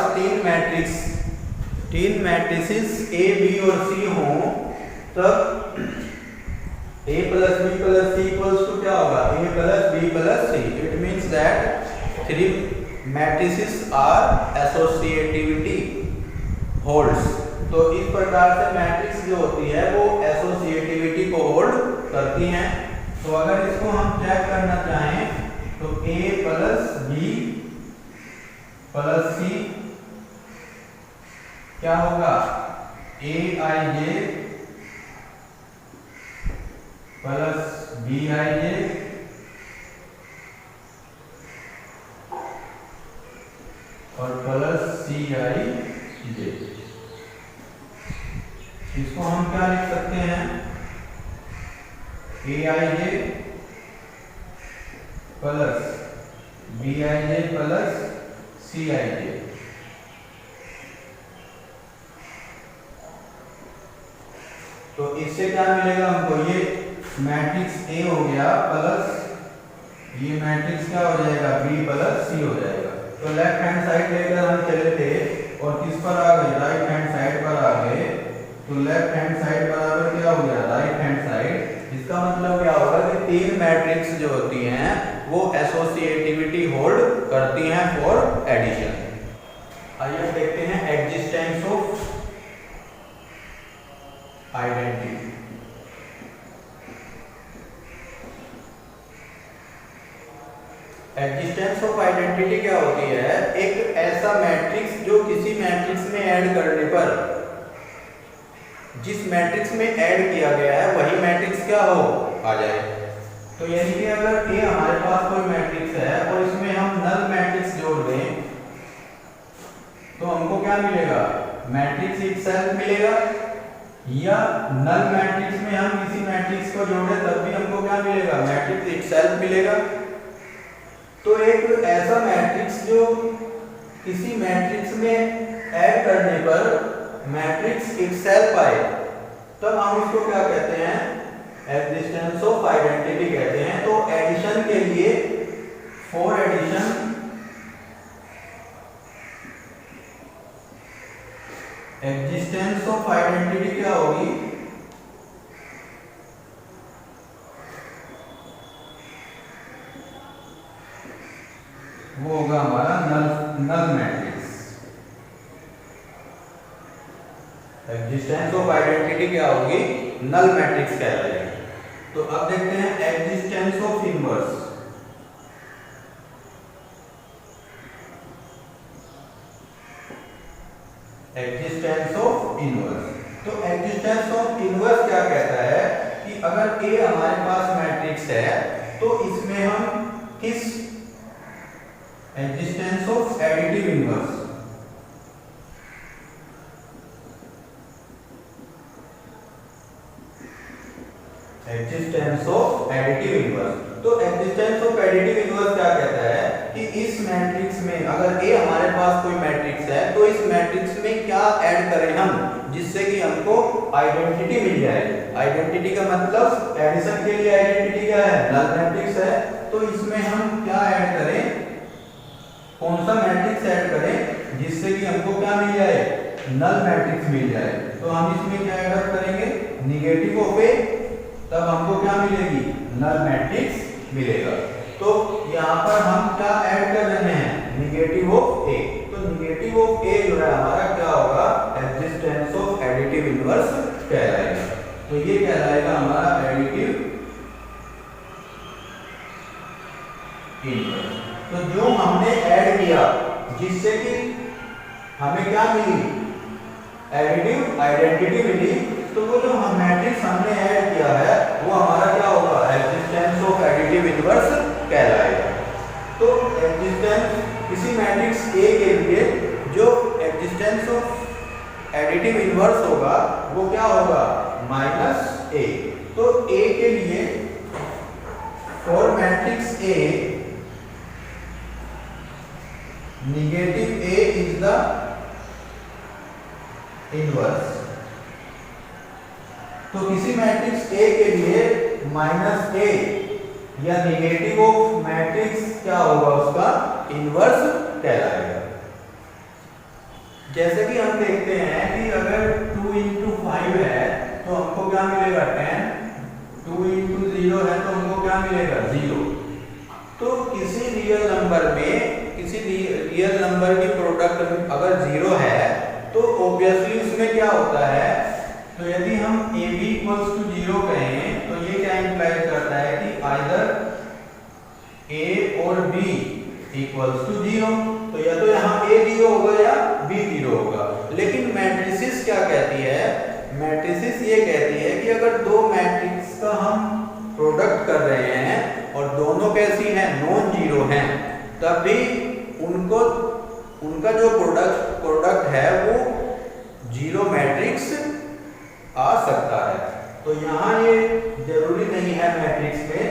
तीन मैट्रिसेस A B और C हों तब A plus B plus C equals to क्या होगा, A plus B plus C। It means that three matrices are associativity holds. तो इस प्रकार से मैट्रिक्स जो होती है वो एसोसिएटिविटी को होल्ड करती हैं। तो अगर इसको हम चेक करना चाहें तो A plus B plus C क्या होगा, ए I J plus B I जे और प्लस सी आई जे। इसको हम क्या लिख सकते हैं, A I J plus B I J plus C I J. तो इससे क्या मिलेगा हमको, ये मैट्रिक्स ए हो गया प्लस ये मैट्रिक्स क्या हो जाएगा, बी प्लस सी हो जाएगा। तो लेफ्ट हैंड साइड लेकर हम चले थे और किस पर आ गए, राइट हैंड साइड पर आ गए। तो लेफ्ट हैंड साइड बराबर क्या हो गया, राइट हैंड साइड। इसका मतलब क्या होगा कि तीन मैट्रिक्स जो होती हैं वो एसोसिएटिविटी होल्ड करती हैं फॉर एडिशन। आइए देखते हैं existence of identity. Existence of identity क्या होती है, एक ऐसा मैट्रिक्स जो किसी मैट्रिक्स में ऐड करने पर जिस मैट्रिक्स में ऐड किया गया है वही मैट्रिक्स क्या हो, आ जाए। तो यानी कि अगर ये हमारे पास कोई मैट्रिक्स है और इसमें हम नल मैट्रिक्स जोड़ दें तो हमको क्या मिलेगा, मैट्रिक्स इटसेल्फ मिलेगा, या नल मैट्रिक्स में हम किसी मैट्रिक्स को जोड़े तब भी हमको क्या मिलेगा, मैट्रिक्स इटसेल्फ मिलेगा। तो एक ऐसा मैट्रिक्स जो किसी मैट्रिक्स में ऐड करने पर मैट्रिक्स इटसेल्फ आए तब हम इसको क्या कहते हैं, एग्जिस्टेंस ऑफ आइडेंटिटी कहते हैं। तो एडिशन के लिए, for addition existence of identity क्या होगी, वो होगा हमारा null matrix. Existence of identity क्या होगी, नल मैट्रिक्स कहलाएगी। तो अब देखते हैं existence of inverse. Existence of inverse, तो एग्जिस्टेंस ऑफ इनवर्स क्या कहता है कि अगर ए हमारे पास मैट्रिक्स है तो इसमें हम किस, existence of additive inverse, existence of additive inverse. तो एग्जिस्टेंस ऑफ एडिटिव इनवर्स क्या कहता है कि इस मैट्रिक्स में अगर ए हमारे पास कोई मैट्रिक्स है तो इस मैट्रिक्स में क्या ऐड करें हम जिससे कि हमको आइडेंटिटी मिल जाए। आइडेंटिटी का मतलब एडिशन के लिए आइडेंटिटी क्या है, नल मैट्रिक्स है। तो इसमें हम क्या ऐड करें, कौन सा मैट्रिक्स ऐड करें जिससे कि हमको क्या मिल जाए, नल मैट्रिक्स मिल जाए। तो हम इसमें क्या ऐड करेंगे, निगेटिव ऑफ ए, तब हमको क्या मिलेगी, नल मैट्रिक्स मिलेगा। तो यहाँ पर हम क्या ऐड कर रहे हैं, निगेटिव ऑफ ए। तो निगेटिव ऑफ ए जो है हमारा क्या होगा, एग्जिस्टेंस ऑफ एडिटिव इनवर्स कहलाएगा। तो ये कहलाएगा हमारा एडिटिव इनवर्स। तो जो हमने ऐड किया जिससे कि हमें क्या मिली, एडिटिव आइडेंटिटी मिली, तो वो जो हम मैट्रिक्स हमने ऐड किया है वो हमारा क्या होगा, एग्जिस्टेंस ऑफ एडिटिव इनवर्स कहलाएगा। तो एग्जिस्टेंस किसी मैट्रिक्स ए के लिए जो एग्जिस्टेंस ऑफ एडिटिव इनवर्स होगा वो क्या होगा, माइनस ए। तो ए के लिए for matrix A negative A is the inverse. तो किसी मैट्रिक्स ए के लिए माइनस ए या निगेटिव ऑफ मैट्रिक्स क्या होगा, उसका इनवर्स कहलाएगा। जैसे कि हम देखते हैं कि अगर 2 into 5 है तो हमको क्या मिलेगा 10, 2 into 0 है तो हमको क्या मिलेगा 0। तो किसी रियल नंबर में किसी रियल नंबर की प्रोडक्ट अगर 0 है तो ऑब्वियसली उसमें क्या होता है, तो यदि हम a b equals to 0 कहें तो ये क्या इंप्लाई करता है कि आइदर a और b equals to 0। तो या तो यहाँ a 0 होगा या भी जीरो होगा। लेकिन मैट्रिसेस क्या कहती है, मैट्रिसेस ये कहती है कि अगर दो मैट्रिक्स का हम प्रोडक्ट कर रहे हैं और दोनों कैसी हैं, नॉन जीरो हैं, तब भी उनका जो प्रोडक्ट है वो जीरो मैट्रिक्स आ सकता है। तो यहाँ ये जरूरी नहीं है मैट्रिक्स में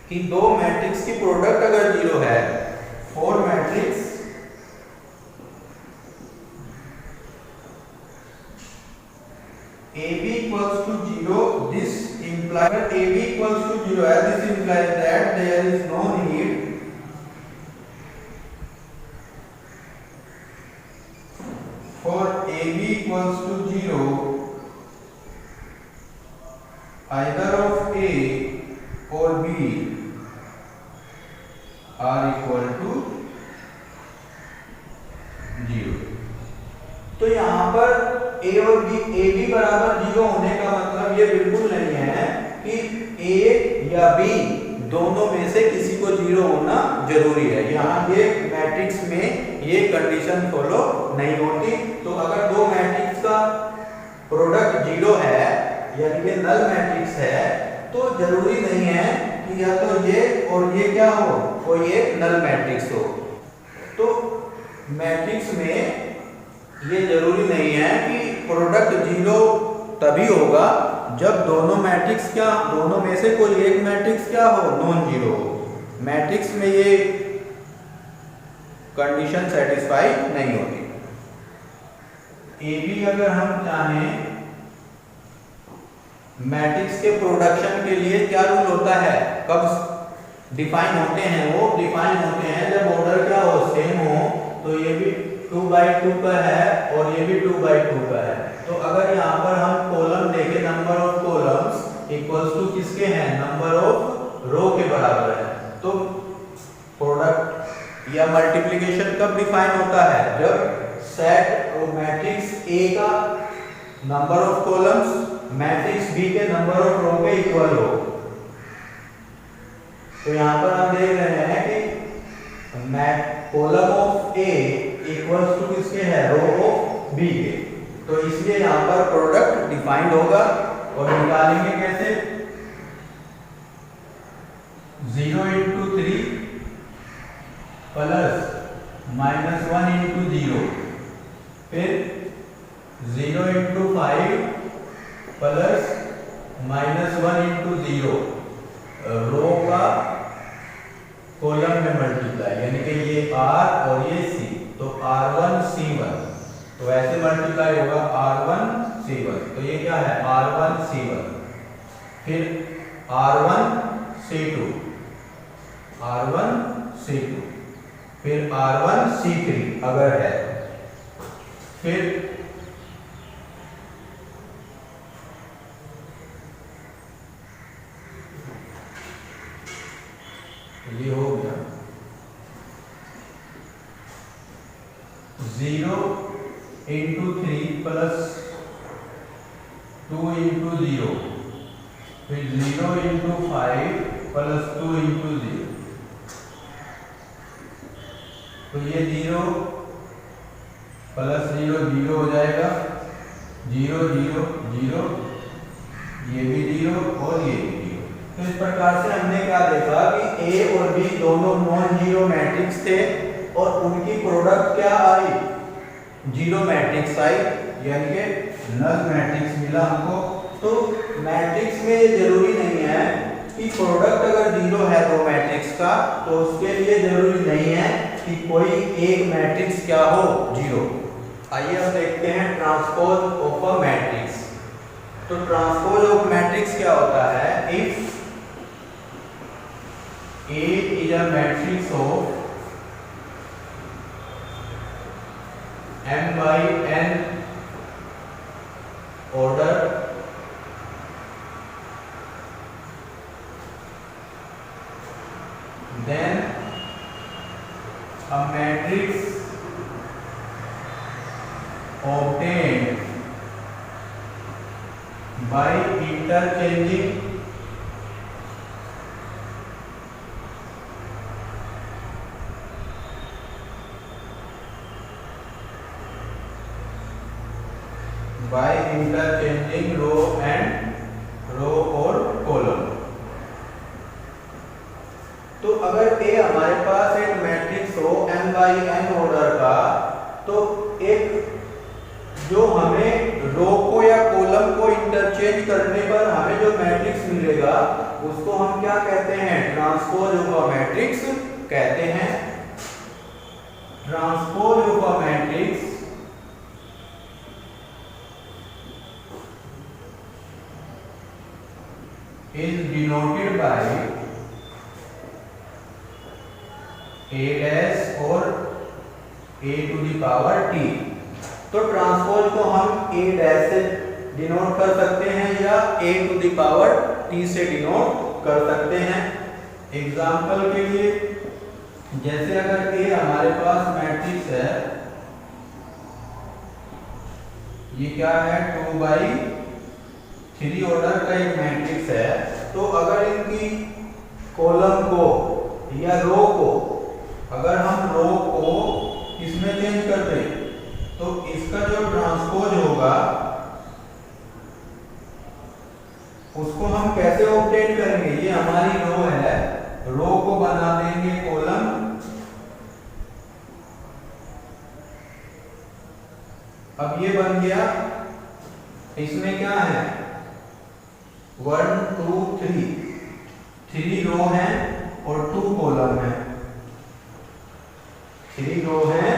कि दो मैट्रिक्स की प्रोडक्ट अगर जीरो है, four matrix AB equals to 0, this implies that AB equals to 0, as this implies that there is no need for AB equals to 0 either of A or B are equal to 0। तो यहाँ पर A और B, AB बराबर 0 होने का मतलब ये बिल्कुल नहीं है कि A या B दोनों में से किसी को 0 होना जरूरी है। यहाँ ये मैट्रिक्स में ये कंडीशन फॉलो नहीं होती। तो अगर दो मैट्रिक्स का प्रोडक्ट 0 है यानी कि नल मैट्रिक्स है, तो जरूरी नहीं है कि या तो ये और ये क्या हो, कोई एक नल मैट्रिक्स हो। तो मैट्रिक्स में ये जरूरी नहीं है कि प्रोडक्ट 0 तभी होगा जब दोनों मैट्रिक्स क्या, दोनों में से कोई एक मैट्रिक्स क्या हो, नॉन जीरो हो। मैट्रिक्स में ये कंडीशन सेटिस्फाई नहीं होती। AB अगर हम चाहें, मैट्रिक्स के प्रोडक्शन के लिए क्या रूल होता है, कब डिफाइन होते हैं, वो डिफाइन होते हैं जब ऑर्डर क्या हो, सेम हो। तो ये भी 2/2 का है और ये भी 2/2 का है। तो अगर यहाँ पर हम कॉलम देखें, number of columns equals to किसके हैं, नंबर ऑफ रो के बराबर है। तो प्रोडक्ट या मल्टीप्लिकेशन कब डिफाइन होता है, जब सेट और मैट्रिक्स A का number of columns matrix B के नंबर ऑफ रो के इक्वल हो। तो यहाँ पर हम देख रहे हैं कि column of A equals to किसके है, रो ऑफ B के। तो इसलिए यहाँ पर प्रोडक्ट डिफाइंड होगा और निकालेंगे कैसे, 0 into 3 प्लस -1 into 0, फिर 0 into 5 प्लस -1 into 0, रो का कॉलम में मल्टीप्लाई, यानी कि ये R और ये C, तो R1 C1, तो ऐसे मल्टीप्लाई होगा R1 C1। तो ये क्या है, R1 C1, फिर R1 C2, R1 C2, फिर R1 C3 अगर है, फिर ये हो गया 0 into 3 प्लस 2 into 0, फिर 0 into 5 प्लस 2 into 0। तो ये 0 प्लस 0 0 हो जाएगा, 0 0 0, ये भी 0 और ये भी 0। तो इस प्रकार से हमने क्या देखा कि A और B दोनों नॉन जीरो मैट्रिक्स थे और उनकी प्रोडक्ट क्या आई, जीरो मैट्रिक्स आई, यानी कि नल मैट्रिक्स मिला हमको। तो मैट्रिक्स में ये जरूरी नहीं है कि प्रोडक्ट अगर जीरो है दो मैट्रिक्स का, तो उसके लिए जरूरी नहीं है कि कोई एक मैट्रिक्स क्या हो, जीरो। आइए अब देखते हैं ट्रांसपोज ऑफ अ मैट्रिक्स। तो ट्रांसपोज ऑफ मैट्रिक्स क्या होता है, if A is a matrix of m by n order, then a matrix obtained by interchanging interchanging row और कॉलम। तो अगर ए हमारे पास एक मैट्रिक्स हो n बाई n ऑर्डर का, तो एक जो हमें रो को या कॉलम को इंटरचेंज करने पर हमें जो मैट्रिक्स मिलेगा उसको हम क्या कहते हैं? ट्रांसपोज ऑफ अ मैट्रिक्स कहते हैं। Transpose of a matrix is denoted by a dash और a to the power t। तो ट्रांसपोज को हम a डैश से डिनोट कर सकते हैं या a to the power t से डिनोट कर सकते हैं। एग्जांपल के लिए, जैसे अगर a हमारे पास मैट्रिक्स है, ये क्या है? 2 बाई 3 ऑर्डर का एक मैट्रिक्स है। तो अगर इनकी कॉलम को या रो को, अगर हम रो को इसमें चेंज कर दें तो इसका जो ट्रांसपोज होगा उसको हम कैसे ऑब्टेन करेंगे? ये हमारी रो है, रो को बना देंगे कॉलम, अब ये बन गया। इसमें क्या है? 1 2 3 रो है और 2 कॉलम है। 3 रो है,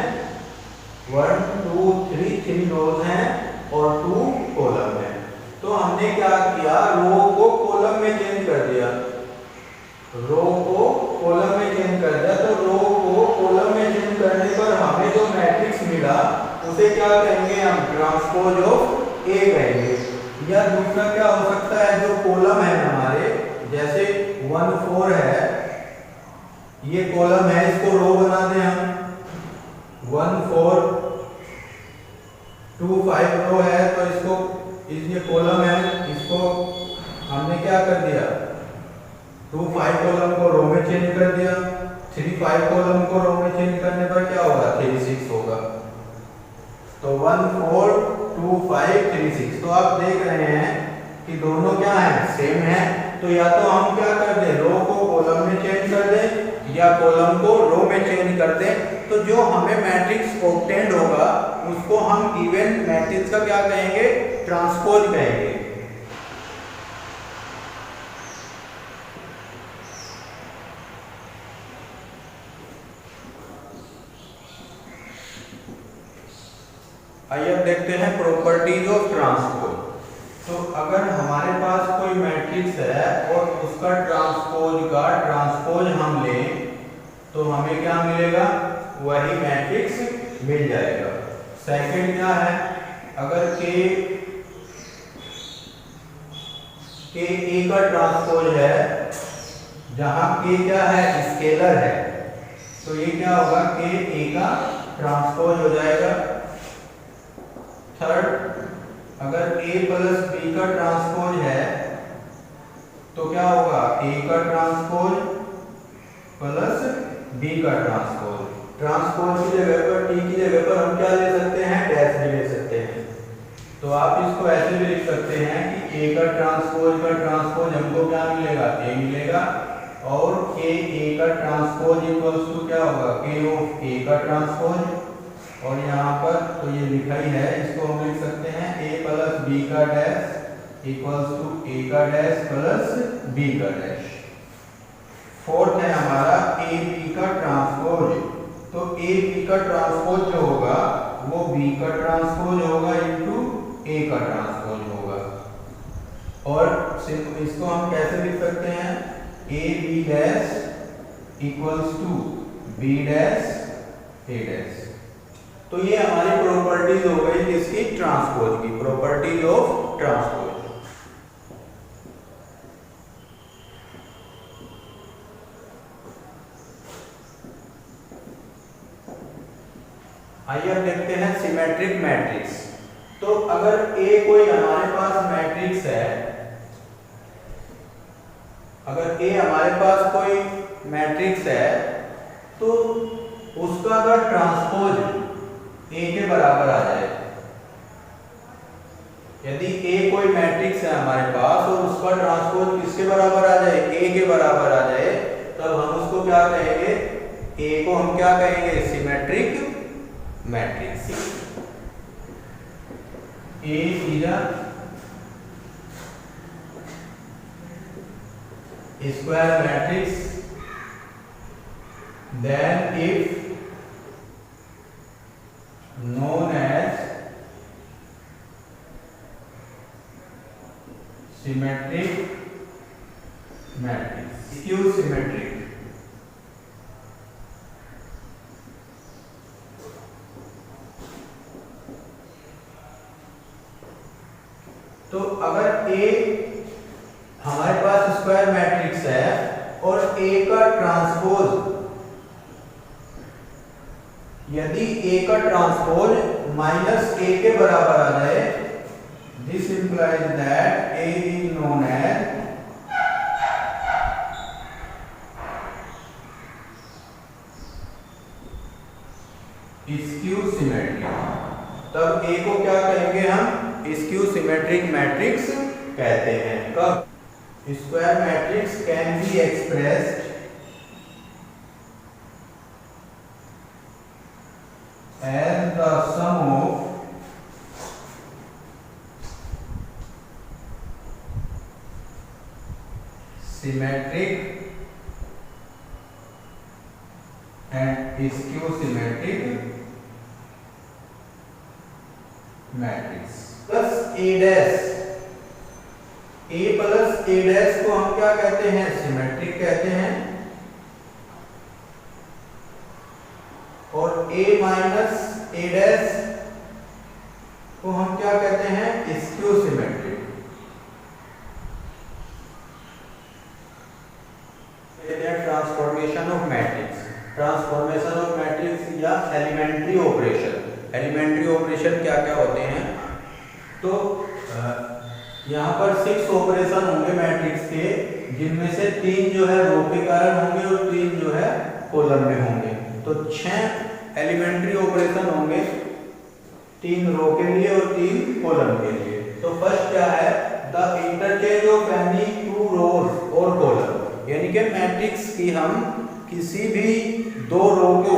1 2 3 रोज हैं और 2 कॉलम है। तो हमने क्या किया? रो को कॉलम में चेंज कर दिया, रो को कॉलम में चेंज कर दिया। तो रो को कॉलम में चेंज करने पर हमें जो मैट्रिक्स मिला उसे क्या कहेंगे हम? ट्रांसपोज ऑफ ए कहेंगे। या दूसरा क्या हो सकता है? जो कॉलम है हमारे, जैसे 1 4 है, ये कॉलम है, इसको रो बना दें हम। 1 4 2 5 रो है, तो इसको ये कॉलम है, इसको हमने क्या कर दिया? 2 5 कॉलम को रो में चेंज कर दिया। 3 5 कॉलम को रो में चेंज करने पर क्या होगा? 3 6 होगा। तो 1 4 2 5 3 6। तो आप देख रहे हैं कि दोनों क्या है? सेम है। तो या तो हम क्या कर दें? रो को कॉलम में चेंज कर दें या कॉलम को रो में चेंज कर दें। तो जो हमें मैट्रिक्स ऑब्टेन्ड होगा उसको हम गिवन मैट्रिक्स का क्या कहेंगे? ट्रांसपोज कहेंगे। आइए अब देखते हैं प्रॉपर्टीज ऑफ ट्रांसपोज। तो अगर हमारे पास कोई मैट्रिक्स है और उसका ट्रांसपोज हम लें तो हमें क्या मिलेगा? वही मैट्रिक्स मिल जाएगा। सेकंड क्या है? अगर के ए का ट्रांसपोज है, जहां के क्या है? स्केलर है, तो ये क्या होगा? के ए का ट्रांसपोज हो जाएगा। थर्ड, अगर a प्लस b का ट्रांसपोज है तो क्या होगा? a का ट्रांसपोज प्लस b का ट्रांसपोज। ट्रांसपोज की जगह पर, t की जगह पर हम क्या ले सकते हैं? डैश भी ले सकते हैं। तो आप इसको ऐसे भी लिख सकते हैं कि a का ट्रांसपोज हमको क्या मिलेगा? a मिलेगा। और k a का ट्रांसपोज इक्वल्स टू क्या होगा? k ऑफ a का ट्रांसपोज। और यहाँ पर तो ये लिखा ही है, इसको हम लिख सकते हैं a प्लस b का डैश इक्वल्स टू a का डैश प्लस b का डैश। फोर्थ है हमारा a b का ट्रांसपोज। तो a b का ट्रांसपोज जो होगा वो b का ट्रांसपोज होगा इनटू a का ट्रांसपोज होगा। और इसको हम कैसे लिख सकते हैं? a b dash equals to b dash a dash. तो ये हमारी प्रॉपर्टीज हो गई किसकी? ट्रांसपोज की। Properties of transpose. आइए अब देखते हैं सिमेट्रिक मैट्रिक्स। तो अगर A कोई हमारे पास मैट्रिक्स है, अगर A हमारे पास कोई मैट्रिक्स है तो उसका अगर ट्रांसपोज A के बराबर आ जाए यदि ए कोई मैट्रिक्स है हमारे पास और उसका ट्रांसपोज किसके बराबर आ जाए, ए के बराबर आ जाए, तब हम उसको क्या कहेंगे, ए को हम क्या कहेंगे, symmetric matrix. A is a square matrix then if known as symmetric matrix, skew symmetric। तो अगर A हमारे पास स्क्वायर मैट्रिक्स है और A का ट्रांसपोज, यदि A का ट्रांसपोज माइनस A के बराबर आ जाए, this implies that A is known as skew symmetric. तब A को क्या कहेंगे हम, स्क्यू सिमेट्रिक मैट्रिक्स कहते हैं। कब square matrix can be expressed as the sum of symmetric and skew symmetric matrix plus a dash, a plus a dash को हम क्या कहते हैं, सिमेट्रिक कहते हैं, और a माइनस a डैश को हम क्या कहते हैं, skew symmetric. Transformation of matrix, transformation of matrix या एलिमेंट्री ऑपरेशन। एलिमेंट्री ऑपरेशन क्या क्या होते हैं, तो यहाँ पर 6 ऑपरेशन होंगे मैट्रिक्स के, जिनमें से 3 जो है रो के कारण होंगे और 3 जो है कॉलम में होंगे। तो 6 एलिमेंट्री ऑपरेशन होंगे, 3 रो के लिए और 3 कॉलम के लिए। तो फर्स्ट क्या है, द इंटरचेंज ऑफ एनी 2 रोज और कॉलम, यानी कि मैट्रिक्स की हम किसी भी 2 रो को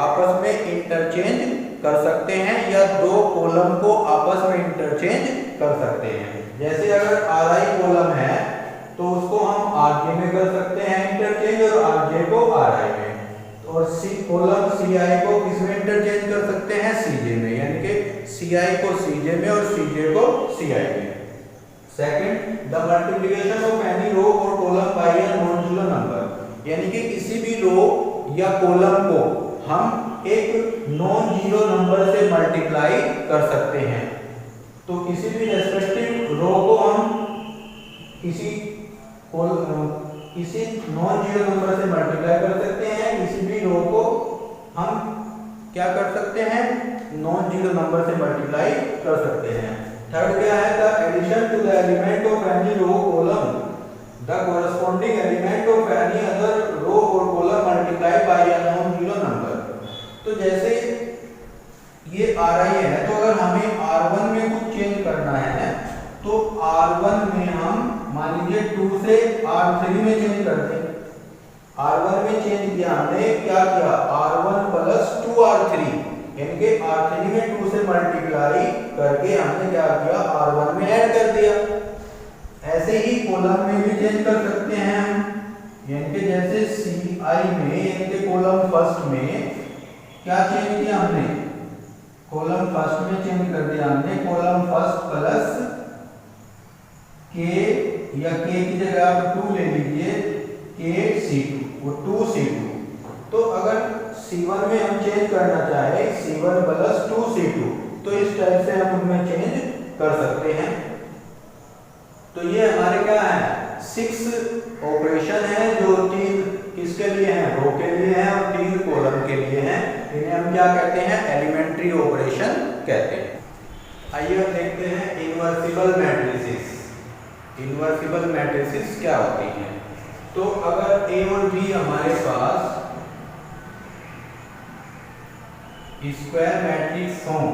आपस में इंटरचेंज कर सकते हैं या 2 कॉलम को आपस में इंटरचेंज कर सकते हैं। जैसे अगर Ri कॉलम है तो उसको हम Rj में कर सकते हैं इंटरचेंज और Rj को Ri में, और C कॉलम Ci को किस में इंटरचेंज कर सकते हैं, Cj में, यानी कि Ci को Cj में और Cj को Ci में। Second, the multiplication of any row और column by a non zero number, यानी कि किसी भी रो या कॉलम को हम एक नॉन जीरो नंबर से मल्टीप्लाई कर सकते हैं। तो किसी भी रेस्पेक्टिव रो को हम किसी नॉन जीरो नंबर से मल्टीप्लाई कर सकते हैं, किसी भी रो को हम क्या कर सकते हैं, नॉन जीरो नंबर से मल्टीप्लाई कर सकते हैं। थर्ड क्या है, the addition to the element of any row column the corresponding element of any other row और column multiply by a non zero number. तो जैसे ये Ri है, तो अगर हमें R1 में कुछ चेंज करना है तो R1 में हम मान लीजिए 2 से R3 में चेंज करते हैं। R1 में चेंज किया हमने, क्या किया, R1 प्लस 2R3, यानी कि R3 में 2 से मल्टीप्लाई करके हमने क्या किया, R1 में ऐड कर दिया। ऐसे ही कॉलम में भी चेंज कर सकते हैं हम, यानी कि जैसे Ci में, यानी कि कॉलम फर्स्ट में क्या चेंज किया हमने, कॉलम फर्स्ट में चेंज कर दिया हमने, कॉलम फर्स्ट प्लस k, या k की जगह आप 2 ले लीजिए, kc2 वो 2c2। तो अगर c1 में हम चेंज करना चाहे c1 प्लस 2c2, तो इस टाइप से हम उनमें चेंज कर सकते हैं। तो ये हमारे क्या है, 6 ऑपरेशन है जो 3 किसके लिए हैं, रो के लिए हैं और 3 कॉलम के लिए हैं। इन्हें हम क्या कहते हैं, एलिमेंट्री ऑपरेशन कहते हैं। आइए हम देखते हैं इनवर्सिबल मैट्रिसेस। इनवर्सिबल मैट्रिसेस क्या होती हैं। तो अगर A और B हमारे पास स्क्वायर मैट्रिक्स हों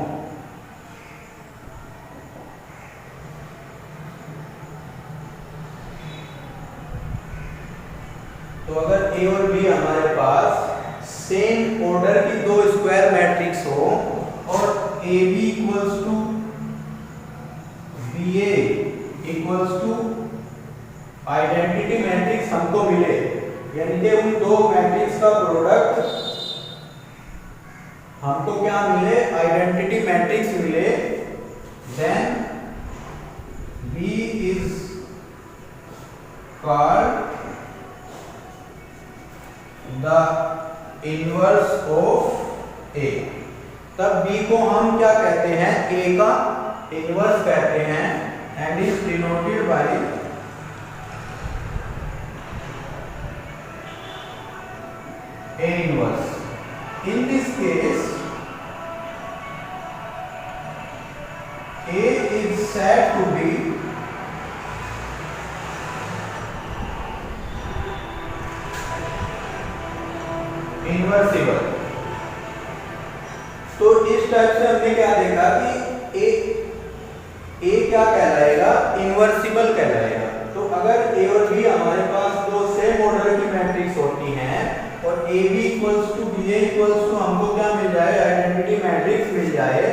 तो अगर ए और बी हमारे पास सेम ऑर्डर की दो स्क्वायर मैट्रिक्स हो और A B equals to B A equals to identity matrix हमको मिले, यानी कि उन दो मैट्रिक्स का प्रोडक्ट हमको क्या मिले, आइडेंटिटी मैट्रिक्स मिले, then B is called the inverse of A। तब B को हम क्या कहते हैं, A का इनवर्स कहते हैं, and is denoted by A inverse। In this case A is said to be इनवर्सिबल। तो इस टाइप से हमने क्या देखा कि ए क्या कहलाएगा, इनवर्सिबल कहलाएगा। तो अगर ए और बी हमारे पास दो सेम ऑर्डर की मैट्रिक्स होती हैं और A B equals to B A equals to हमको क्या मिल जाए, आइडेंटिटी मैट्रिक्स मिल जाए,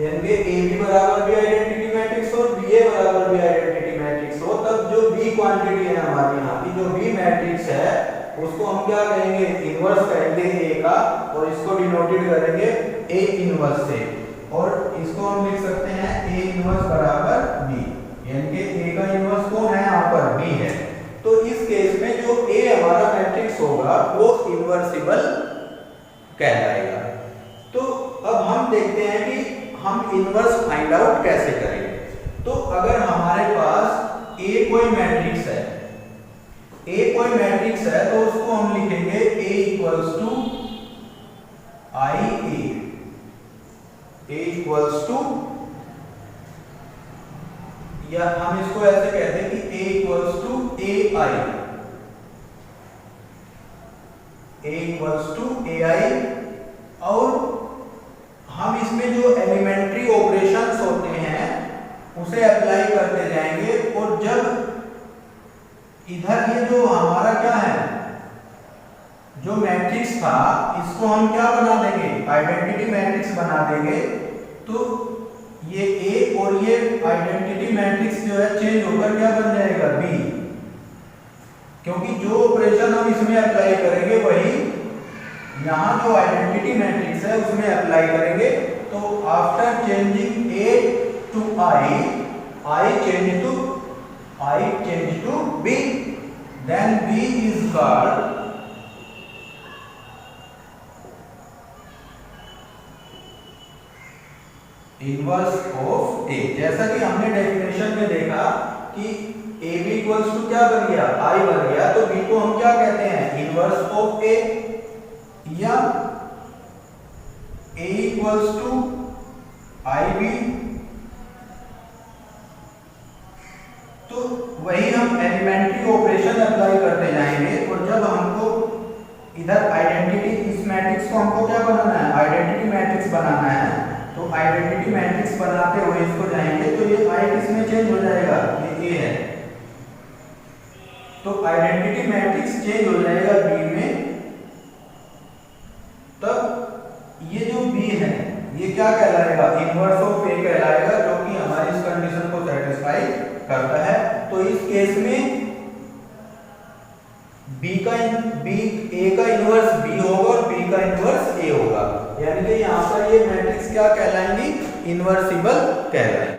यानी कि ए बी बराबर भी आइडेंटिटी मैट्रिक्स और बी ए बराबर भी आइडेंटिटी मैट्रिक्स हो, तब जो बी क्वांटिटी है हमारी यहाँ की, जो बी मैट्रिक्स है, उसको हम क्या कहेंगे, इनवर्स कहेंगे ए का, और इसको डिनोटेड करेंगे ए इनवर्स से, और इसको हम लिख सकते हैं ए इनवर्स बराबर बी, यानी कि ए का इनवर्स कौन है, यहाँ पर बी है। तो इस केस में जो ए हमारा मैट्रिक्स होगा वो इनवर्सिबल कहलाएगा। तो अब हम देखते हैं कि हम इनवर्स फाइंड आउट कैसे करेंगे। तो अगर हमारे पास ए कोई मैट्रिक्स है, ए कोई मैट्रिक्स है, तो उसको हम लिखेंगे A equals to I A equals to, या हम इसको ऐसे कहते हैं कि A equals to A equals to A I, और हम इसमें जो एलिमेंट्री ऑपरेशंस होते हैं उसे अप्लाई करते जाएंगे, और जब इधर ये जो हमारा क्या है, जो मैट्रिक्स था, इसको हम क्या बना देंगे, आइडेंटिटी मैट्रिक्स बना देंगे। तो ये ए और ये आइडेंटिटी मैट्रिक्स जो है चेंज होकर क्या बन जाएगा, बी, क्योंकि जो ऑपरेशन हम इसमें अप्लाई करेंगे वही यहाँ जो आइडेंटिटी मैट्रिक्स है उसमें अप्लाई करेंगे। तो after changing A to I change to B, then B is called inverse of A। जैसा कि हमने डेफिनेशन में देखा कि A B इक्वल्स टू क्या बन गया, I बन गया, तो B को हम क्या कहते हैं, इनवर्स ऑफ A, या A इक्वल्स टू IB। तो वही हम एलिमेंट्री ऑपरेशन अप्लाई करते जाएंगे, और जब हमको इधर आइडेंटिटी, इस मैट्रिक्स को हमको क्या बनाना है, आइडेंटिटी मैट्रिक्स बनाना है, तो आइडेंटिटी मैट्रिक्स बनाते हुए इसको जाएंगे, तो ये आई किसमें चेंज हो जाएगा, ये ए है, तो आइडेंटिटी मैट्रिक्स चेंज हो जाएगा बी में। तब ये जो बी है ये क्या कहलाएगा, इनवर्स ऑफ ए कहलाएगा, जो कि हमारी इस कंडीशन को सेटिस्फाई करता है। तो इस केस में ए का इनवर्स बी होगा और बी का इनवर्स ए होगा, यानी कि यहाँ पर ये मैट्रिक्स क्या कहलाएंगी, इनवर्सिबल कहलाएंगी।